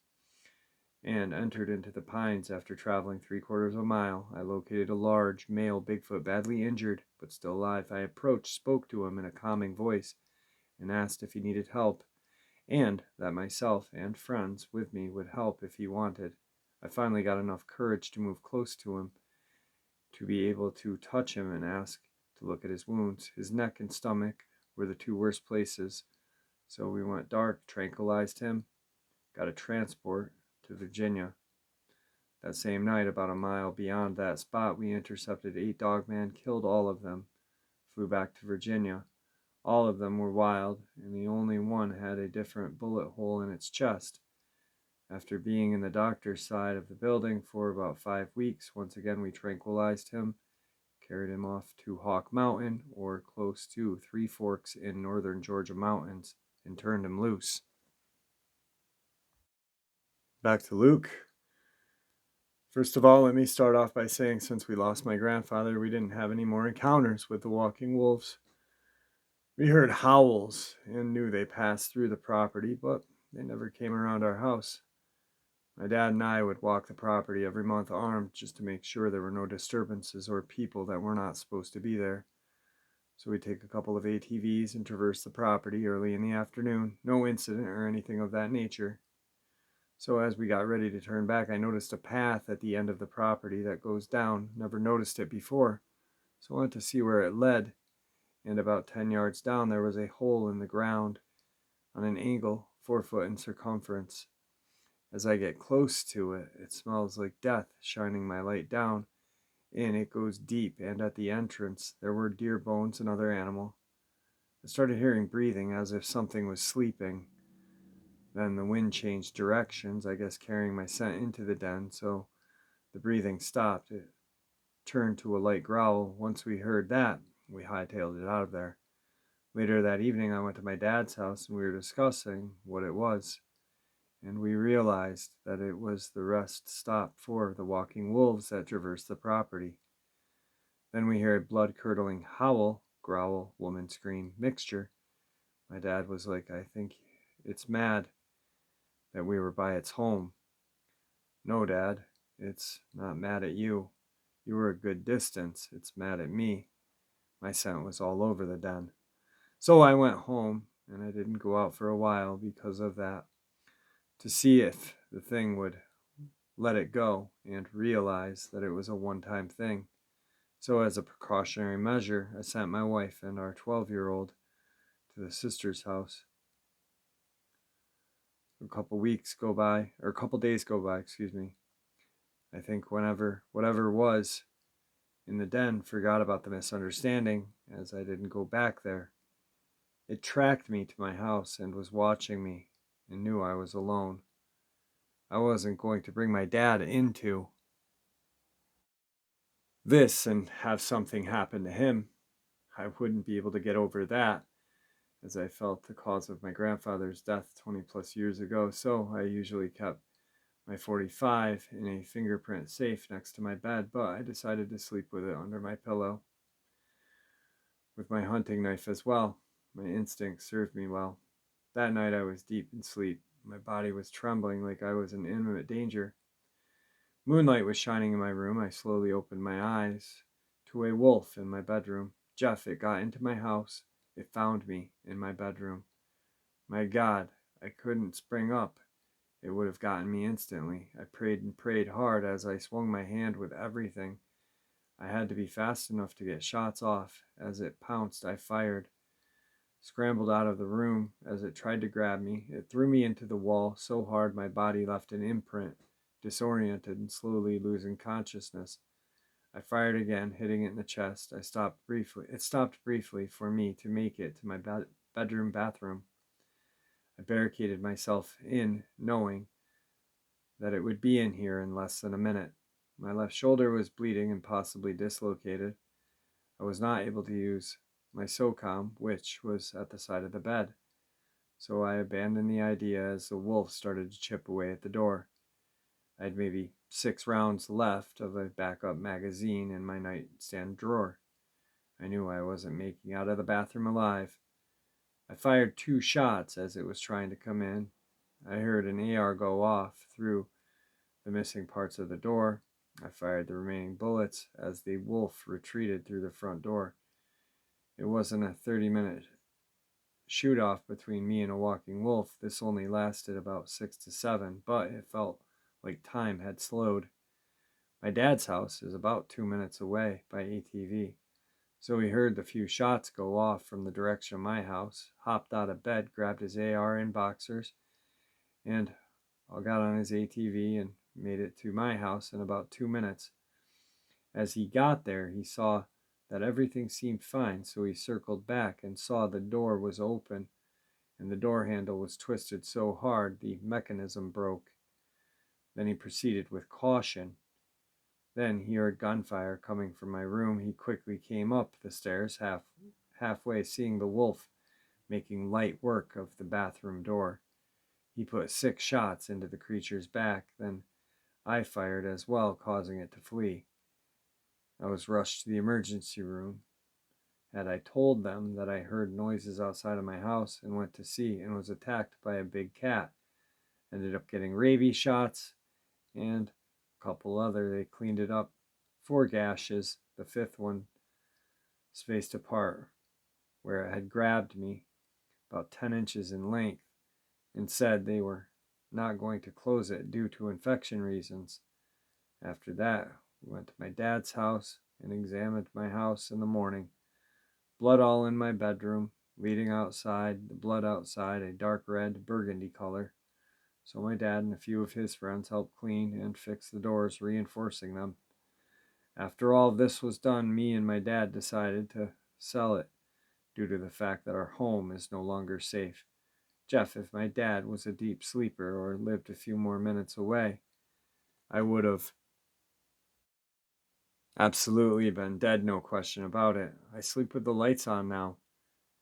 and entered into the pines. After traveling 3/4 of a mile, I located a large male Bigfoot, badly injured but still alive. I approached, spoke to him in a calming voice, and asked if he needed help, and that myself and friends with me would help if he wanted. I finally got enough courage to move close to him, to be able to touch him and ask to look at his wounds. His neck and stomach were the two worst places, so we went dark, tranquilized him, got a transport to Virginia. That same night, about a mile beyond that spot, we intercepted 8 Dogman, killed all of them, flew back to Virginia. All of them were wild, and the only one had a different bullet hole in its chest. After being in the doctor's side of the building for about 5 weeks, once again we tranquilized him, carried him off to Hawk Mountain, or close to Three Forks in northern Georgia mountains, and turned him loose. Back to Luke. First of all, let me start off by saying since we lost my grandfather, we didn't have any more encounters with the walking wolves. We heard howls and knew they passed through the property, but they never came around our house. My dad and I would walk the property every month armed just to make sure there were no disturbances or people that were not supposed to be there. So we'd take a couple of ATVs and traverse the property early in the afternoon. No incident or anything of that nature. So as we got ready to turn back, I noticed a path at the end of the property that goes down. Never noticed it before, so I went to see where it led. And about 10 yards down, there was a hole in the ground on an angle, 4 foot in circumference. As I get close to it, it smells like death, shining my light down, and it goes deep, and at the entrance, there were deer bones and other animal. I started hearing breathing as if something was sleeping. Then the wind changed directions, I guess carrying my scent into the den, so the breathing stopped. It turned to a light growl. Once we heard that, we hightailed it out of there. Later that evening, I went to my dad's house and we were discussing what it was, and we realized that it was the rest stop for the walking wolves that traversed the property. Then we heard blood-curdling howl, growl, woman scream mixture. My dad was like, I think it's mad that we were by its home. No, Dad, it's not mad at you. You were a good distance. It's mad at me. My scent was all over the den. So I went home, and I didn't go out for a while because of that, to see if the thing would let it go and realize that it was a one-time thing. So as a precautionary measure, I sent my wife and our 12-year-old to the sister's house. A couple days go by, excuse me. I think whatever was in the den forgot about the misunderstanding, as I didn't go back there. It tracked me to my house and was watching me and knew I was alone. I wasn't going to bring my dad into this and have something happen to him. I wouldn't be able to get over that, as I felt the cause of my grandfather's death 20 plus years ago, so I usually kept my 45 in a fingerprint safe next to my bed, but I decided to sleep with it under my pillow, with my hunting knife as well. My instincts served me well. That night I was deep in sleep. My body was trembling like I was in imminent danger. Moonlight was shining in my room. I slowly opened my eyes to a wolf in my bedroom. Jeff, it got into my house. It found me in my bedroom. My God, I couldn't spring up. It would have gotten me instantly. I prayed and prayed hard as I swung my hand with everything. I had to be fast enough to get shots off. As it pounced, I fired. Scrambled out of the room. As it tried to grab me, it threw me into the wall so hard my body left an imprint, disoriented and slowly losing consciousness. I fired again, hitting it in the chest. It stopped briefly for me to make it to my bedroom bathroom. I barricaded myself in, knowing that it would be in here in less than a minute. My left shoulder was bleeding and possibly dislocated. I was not able to use my SOCOM, which was at the side of the bed, so I abandoned the idea as the wolf started to chip away at the door. I had maybe 6 rounds left of a backup magazine in my nightstand drawer. I knew I wasn't making out of the bathroom alive. I fired 2 shots as it was trying to come in. I heard an AR go off through the missing parts of the door. I fired the remaining bullets as the wolf retreated through the front door. It wasn't a 30-minute shoot-off between me and a walking wolf. This only lasted about 6 to 7, but it felt like time had slowed. My dad's house is about 2 minutes away by ATV, so he heard the few shots go off from the direction of my house, hopped out of bed, grabbed his AR and boxers, and got on his ATV and made it to my house in about 2 minutes. As he got there, he saw that everything seemed fine, so he circled back and saw the door was open and the door handle was twisted so hard the mechanism broke. Then he proceeded with caution. Then he heard gunfire coming from my room. He quickly came up the stairs, halfway seeing the wolf making light work of the bathroom door. He put 6 shots into the creature's back, then I fired as well, causing it to flee. I was rushed to the emergency room. Had I told them that I heard noises outside of my house and went to see and was attacked by a big cat, ended up getting rabies shots and a couple other, they cleaned it up. 4 gashes, the 5th one spaced apart where it had grabbed me, about 10 inches in length, and said they were not going to close it due to infection reasons. After that, we went to my dad's house and examined my house in the morning. Blood all in my bedroom, leading outside, the blood outside a dark red burgundy color. So my dad and a few of his friends helped clean and fix the doors, reinforcing them. After all this was done, me and my dad decided to sell it due to the fact that our home is no longer safe. Jeff, if my dad was a deep sleeper or lived a few more minutes away, I would have absolutely been dead, no question about it. I sleep with the lights on now.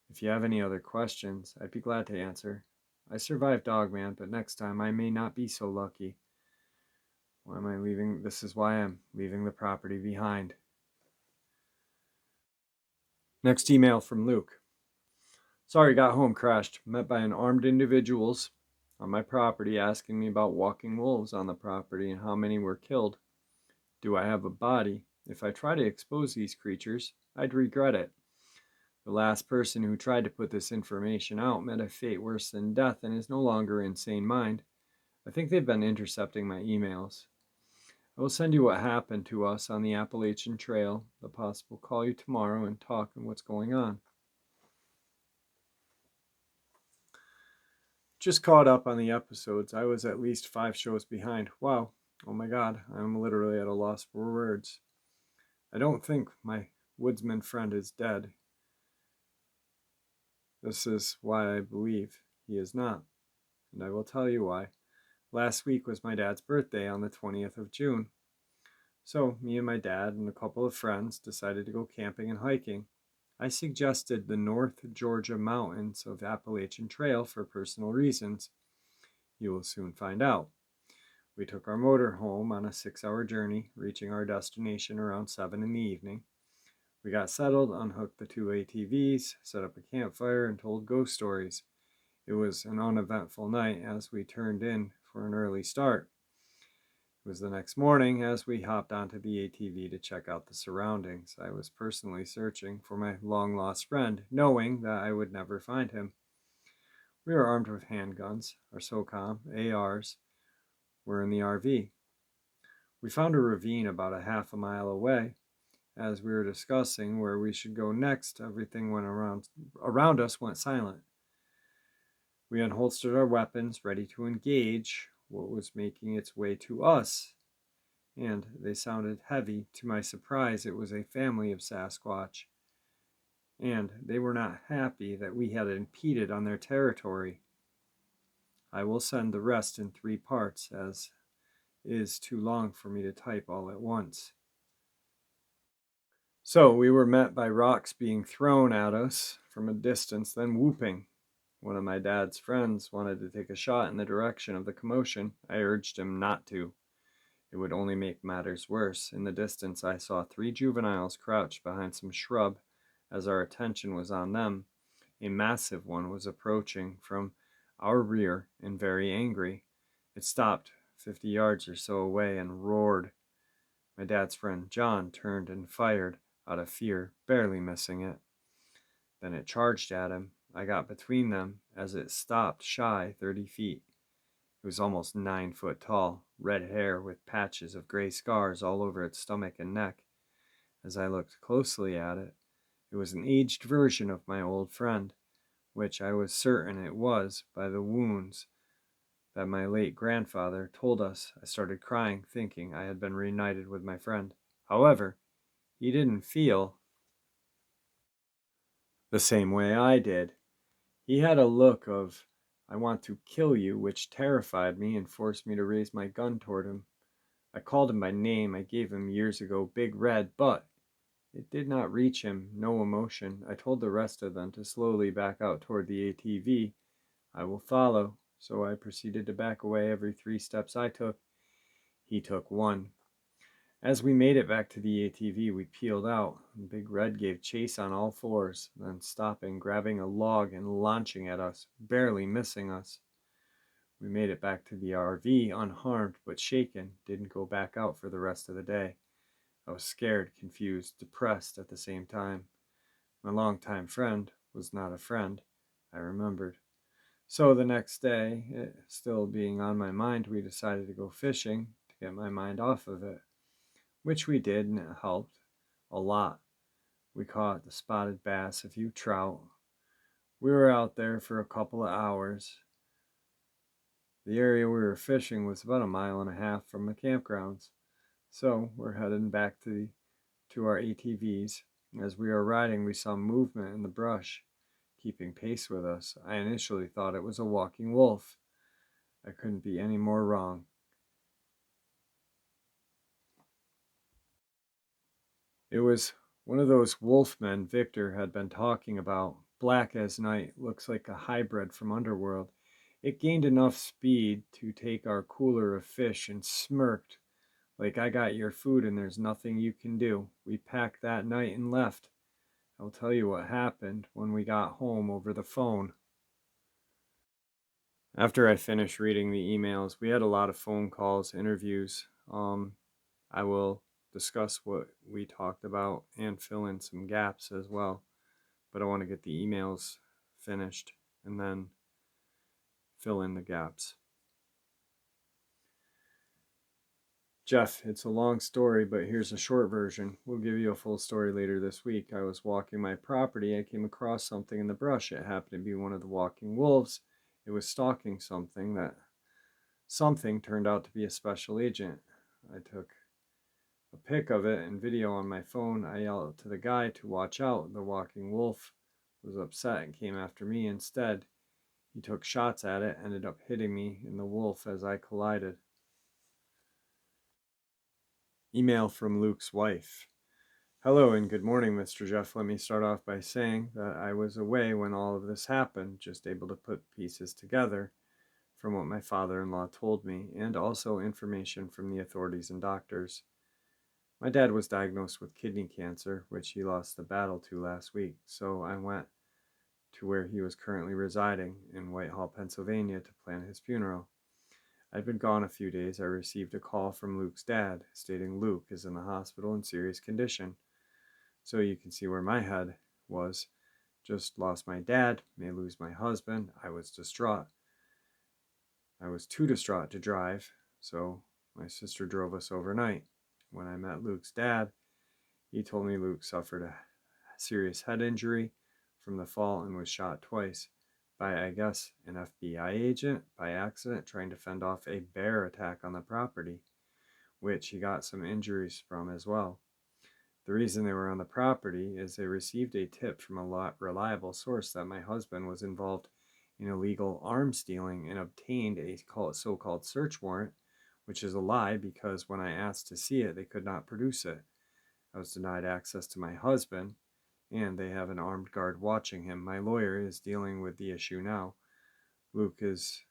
If you have any other questions, I'd be glad to answer. I survived Dogman, but next time I may not be so lucky. Why am I leaving? This is why I'm leaving the property behind. Next email from Luke. Sorry, got home crashed. Met by an armed individuals on my property asking me about walking wolves on the property and how many were killed. Do I have a body? If I try to expose these creatures, I'd regret it. The last person who tried to put this information out met a fate worse than death and is no longer in sane mind. I think they've been intercepting my emails. I will send you what happened to us on the Appalachian Trail. The possible call you tomorrow and talk on what's going on. Just caught up on the episodes. I was at least 5 shows behind. Wow. Oh my God. I'm literally at a loss for words. I don't think my woodsman friend is dead. This is why I believe he is not. And I will tell you why. Last week was my dad's birthday on the 20th of June. So me and my dad and a couple of friends decided to go camping and hiking. I suggested the North Georgia mountains of Appalachian Trail for personal reasons. You will soon find out. We took our motor home on a 6-hour journey, reaching our destination around 7 in the evening. We got settled, unhooked the 2 ATVs, set up a campfire, and told ghost stories. It was an uneventful night as we turned in for an early start. It was the next morning as we hopped onto the ATV to check out the surroundings. I was personally searching for my long lost friend, knowing that I would never find him. We were armed with handguns. Our SOCOM ARs were in the RV. We found a ravine about a half a mile away. As we were discussing where we should go next, everything went around us went silent. We unholstered our weapons, ready to engage what was making its way to us, and they sounded heavy. To my surprise, it was a family of Sasquatch, and they were not happy that we had impeded on their territory. I will send the rest in 3 parts, as it is too long for me to type all at once. So we were met by rocks being thrown at us from a distance, then whooping. One of my dad's friends wanted to take a shot in the direction of the commotion. I urged him not to. It would only make matters worse. In the distance, I saw 3 juveniles crouched behind some shrub. As our attention was on them, a massive one was approaching from our rear and very angry. It stopped 50 yards or so away and roared. My dad's friend John turned and fired out of fear, barely missing it. Then it charged at him. I got between them as it stopped shy 30 feet. It was almost 9 foot tall, red hair with patches of gray scars all over its stomach and neck. As I looked closely at it, it was an aged version of my old friend, which I was certain it was by the wounds that my late grandfather told us. I started crying, thinking I had been reunited with my friend. However, he didn't feel the same way I did. He had a look of, I want to kill you, which terrified me and forced me to raise my gun toward him. I called him by name I gave him years ago, Big Red, but it did not reach him, no emotion. I told the rest of them to slowly back out toward the ATV. I will follow, so I proceeded to back away every 3 steps I took. He took 1. As we made it back to the ATV, we peeled out, and Big Red gave chase on all 4s, then stopping, grabbing a log, and launching at us, barely missing us. We made it back to the RV unharmed but shaken, didn't go back out for the rest of the day. I was scared, confused, depressed at the same time. My longtime friend was not a friend, I remembered. So the next day, it still being on my mind, we decided to go fishing to get my mind off of it, which we did, and it helped a lot. We caught the spotted bass, a few trout. We were out there for a couple of hours. The area we were fishing was about a mile and a half from the campgrounds. So we're heading back to our ATVs. As we were riding, we saw movement in the brush, keeping pace with us. I initially thought it was a walking wolf. I couldn't be any more wrong. It was one of those wolfmen Victor had been talking about. Black as night, looks like a hybrid from Underworld. It gained enough speed to take our cooler of fish and smirked like, I got your food and there's nothing you can do. We packed that night and left. I'll tell you what happened when we got home over the phone. After I finished reading the emails, we had a lot of phone calls, interviews. I will discuss what we talked about and fill in some gaps as well. But I want to get the emails finished and then fill in the gaps. Jeff, it's a long story, but here's a short version. We'll give you a full story later this week. I was walking my property. I came across something in the brush. It happened to be one of the walking wolves. It was stalking something. That something turned out to be a special agent. I took a pic of it and video on my phone. I yelled to the guy to watch out. The walking wolf was upset and came after me instead. He took shots at it, ended up hitting me and the wolf as I collided. Email from Luke's wife. Hello and good morning, Mr. Jeff. Let me start off by saying that I was away when all of this happened, just able to put pieces together from what my father-in-law told me, and also information from the authorities and doctors. My dad was diagnosed with kidney cancer, which he lost the battle to last week, so I went to where he was currently residing in Whitehall, Pennsylvania, to plan his funeral. I'd been gone a few days. I received a call from Luke's dad stating Luke is in the hospital in serious condition. So you can see where my head was. Just lost my dad, may lose my husband. I was distraught. I was too distraught to drive, so my sister drove us overnight. When I met Luke's dad, he told me Luke suffered a serious head injury from the fall and was shot twice by, I guess, an FBI agent by accident trying to fend off a bear attack on the property, which he got some injuries from as well. The reason they were on the property is they received a tip from a reliable source that my husband was involved in illegal arms dealing and obtained a so-called search warrant, which is a lie because when I asked to see it, they could not produce it. I was denied access to my husband, and they have an armed guard watching him. My lawyer is dealing with the issue now. Luke is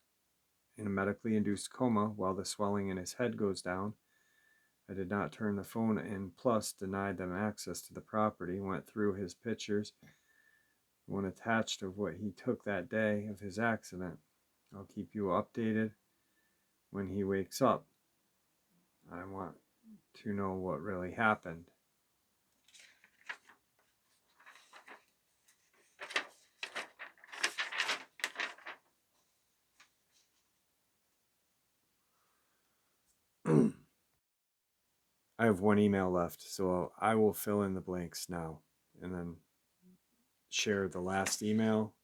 in a medically induced coma while the swelling in his head goes down. I did not turn the phone in, plus denied them access to the property, went through his pictures, one attached of what he took that day of his accident. I'll keep you updated when he wakes up. I want to know what really happened. I have one email left, so I will fill in the blanks now and then share the last email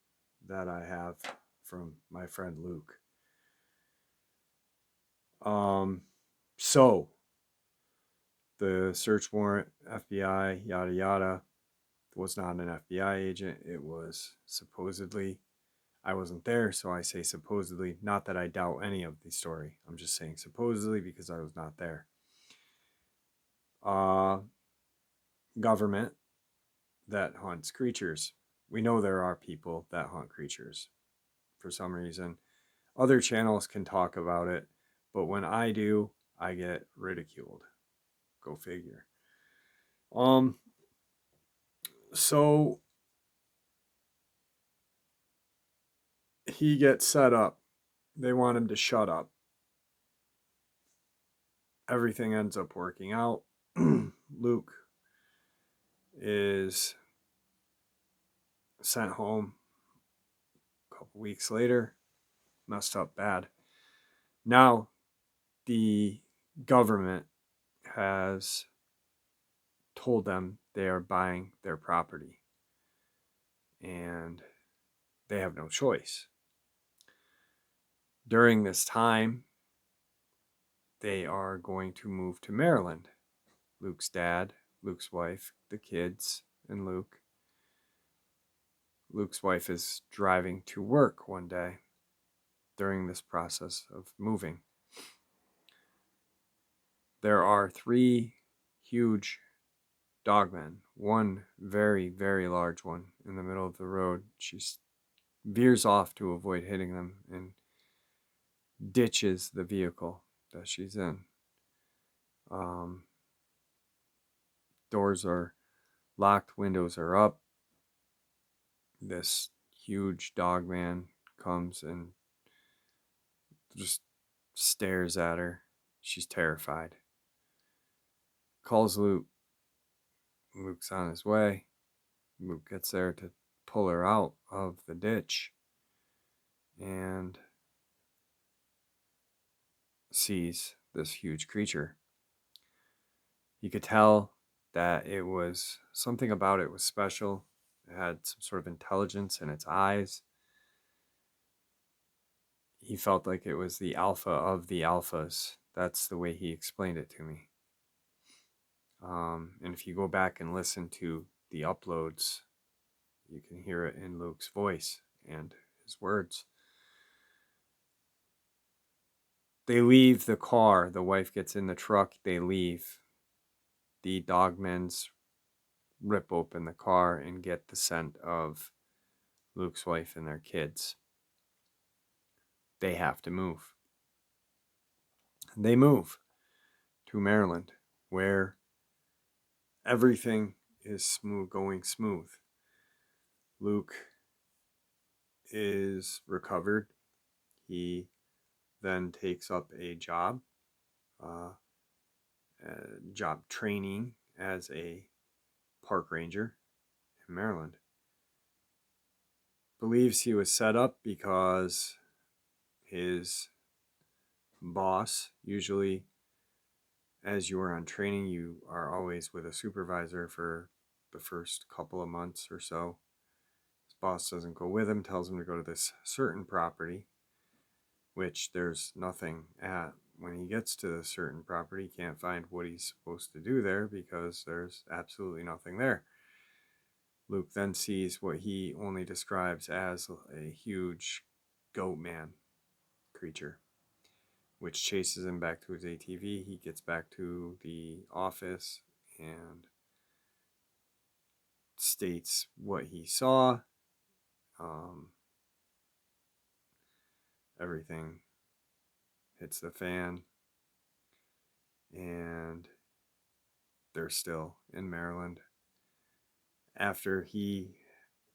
that I have from my friend Luke. So the search warrant, FBI, yada yada, was not an FBI agent. It was supposedly, I wasn't there, so I say supposedly, not that I doubt any of the story. I'm just saying supposedly because I was not there. Government that hunts creatures. We know there are people that hunt creatures for some reason. Other channels can talk about it, but when I do, I get ridiculed. Go figure. So he gets set up. They want him to shut up. Everything ends up working out. Luke is sent home a couple weeks later. Messed up bad. Now, the government has told them they are buying their property. And they have no choice. During this time, they are going to move to Maryland. Luke's dad, Luke's wife, the kids, and Luke. Luke's wife is driving to work one day during this process of moving. There are 3 huge dogmen, one very, very large one in the middle of the road. She veers off to avoid hitting them and ditches the vehicle that she's in. Doors are locked, windows are up. This huge dog man comes and just stares at her. She's terrified. Calls Luke. Luke's on his way. Luke gets there to pull her out of the ditch and sees this huge creature. You could tell that it was something about it was special. It had some sort of intelligence in its eyes. He felt like it was the alpha of the alphas. That's the way he explained it to me. And if you go back and listen to the uploads, you can hear it in Luke's voice and his words. They leave the car. The wife gets in the truck. They leave. The dogmen's rip open the car and get the scent of Luke's wife and their kids. They have to move. They move to Maryland, where everything is going smooth. Luke is recovered, he then takes up a uh, job training as a park ranger in Maryland. Believes he was set up because his boss, usually as you are on training, you are always with a supervisor for the first couple of months or so. His boss doesn't go with him, tells him to go to this certain property, which there's nothing at. When he gets to the certain property, he can't find what he's supposed to do there because there's absolutely nothing there. Luke then sees what he only describes as a huge goat man creature, which chases him back to his ATV. He gets back to the office and states what he saw. Um, Everything hits the fan, and they're still in Maryland. After he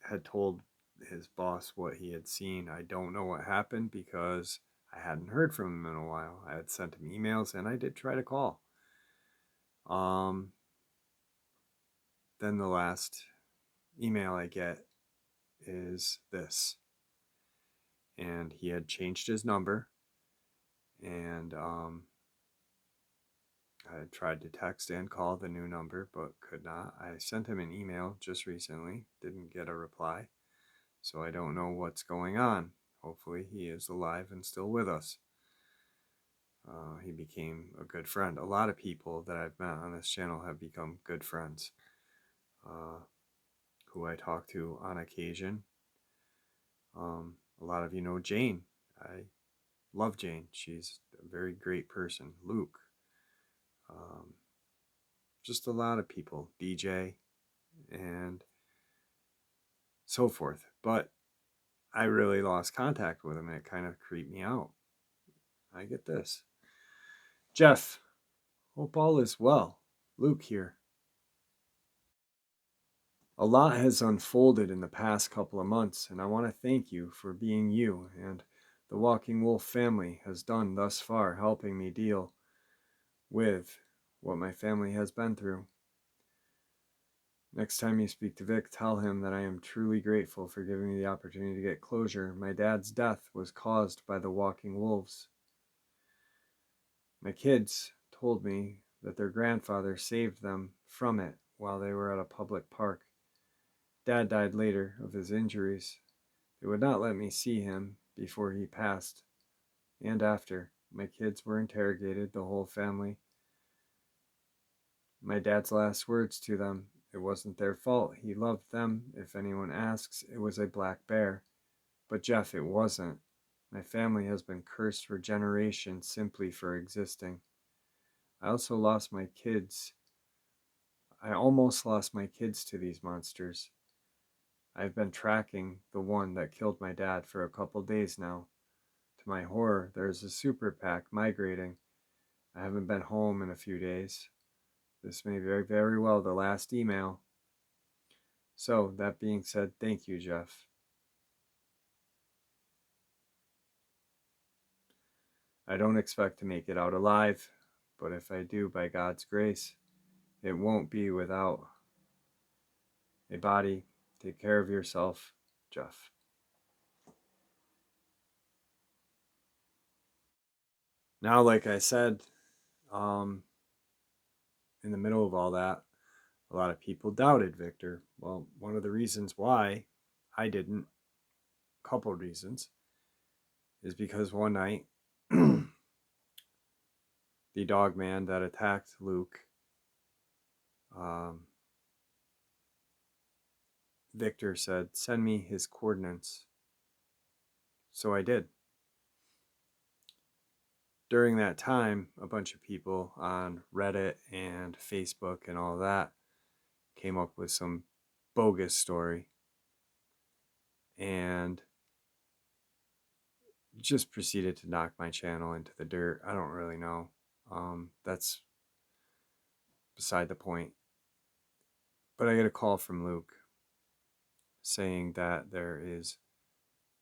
had told his boss what he had seen, I don't know what happened because I hadn't heard from him in a while. I had sent him emails and I did try to call. Um, then the last email I get is this. And he had changed his number, and I tried to text and call the new number, but could not. I sent him an email just recently, didn't get a reply, so I don't know what's going on. Hopefully, he is alive and still with us. He became a good friend. A lot of people that I've met on this channel have become good friends, who I talk to on occasion. A lot of you know Jane. I love Jane. She's a very great person. Luke. Um, just a lot of people. DJ and so forth. But I really lost contact with him and it kind of creeped me out. I get this. Jeff, hope all is well. Luke here. A lot has unfolded in the past couple of months, and I want to thank you for being you and the Walking Wolf family has done thus far, helping me deal with what my family has been through. Next time you speak to Vic, tell him that I am truly grateful for giving me the opportunity to get closure. My dad's death was caused by the walking wolves. My kids told me that their grandfather saved them from it while they were at a public park. Dad died later of his injuries. They would not let me see him before he passed and after. My kids were interrogated, the whole family. My dad's last words to them: it wasn't their fault. He loved them. If anyone asks, it was a black bear. But Jeff, it wasn't. My family has been cursed for generations simply for existing. I also lost my kids. I almost lost my kids to these monsters. I've been tracking the one that killed my dad for a couple days now. To my horror, there's a super pack migrating. I haven't been home in a few days. This may be very well the last email. So, that being said, thank you, Jeff. I don't expect to make it out alive, but if I do, by God's grace, it won't be without a body. Take care of yourself, Jeff. Now, like I said, in the middle of all that, a lot of people doubted Victor. Well, one of the reasons why I didn't, a couple reasons, is because one night, the Dogman that attacked Luke, Victor said, send me his coordinates. So I did. During that time, a bunch of people on Reddit and Facebook and all that came up with some bogus story and just proceeded to knock my channel into the dirt. I don't really know. That's beside the point. But I get a call from Luke saying that there is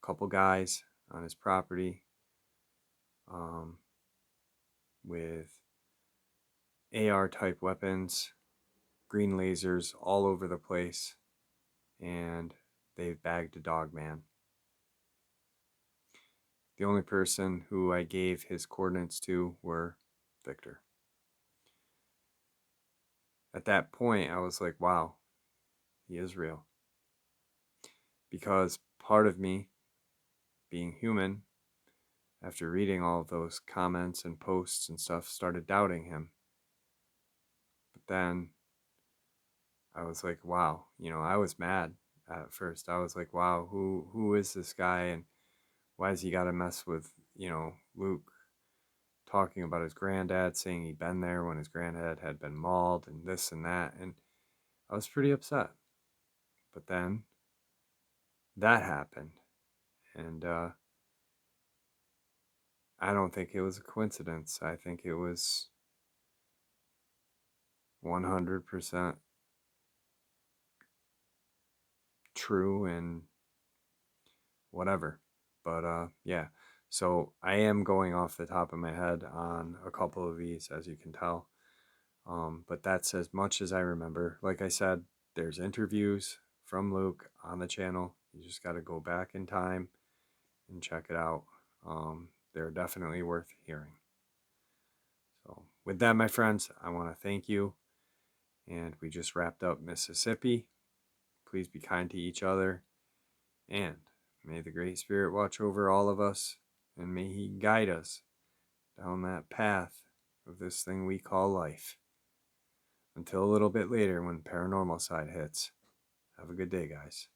a couple guys on his property um, with AR type weapons, green lasers all over the place, and they've bagged a Dogman. The only person who I gave his coordinates to were Victor. At that point, I was like, wow, he is real. Because part of me, being human, after reading all of those comments and posts and stuff, started doubting him. But then I was like, wow, I was mad at first. I was like, wow, who is this guy, and why has he got to mess with, Luke talking about his granddad, saying he'd been there when his granddad had been mauled and this and that, and I was pretty upset. But then that happened, and I don't think it was a coincidence. I think it was 100% true and whatever. But yeah, so I am going off the top of my head on a couple of these, as you can tell. But that's as much as I remember. Like I said, there's interviews from Luke on the channel. You just got to go back in time and check it out. They're definitely worth hearing. So, with that, my friends, I want to thank you. And we just wrapped up Mississippi. Please be kind to each other. And may the Great Spirit watch over all of us. And may He guide us down that path of this thing we call life. Until a little bit later when paranormal side hits. Have a good day, guys.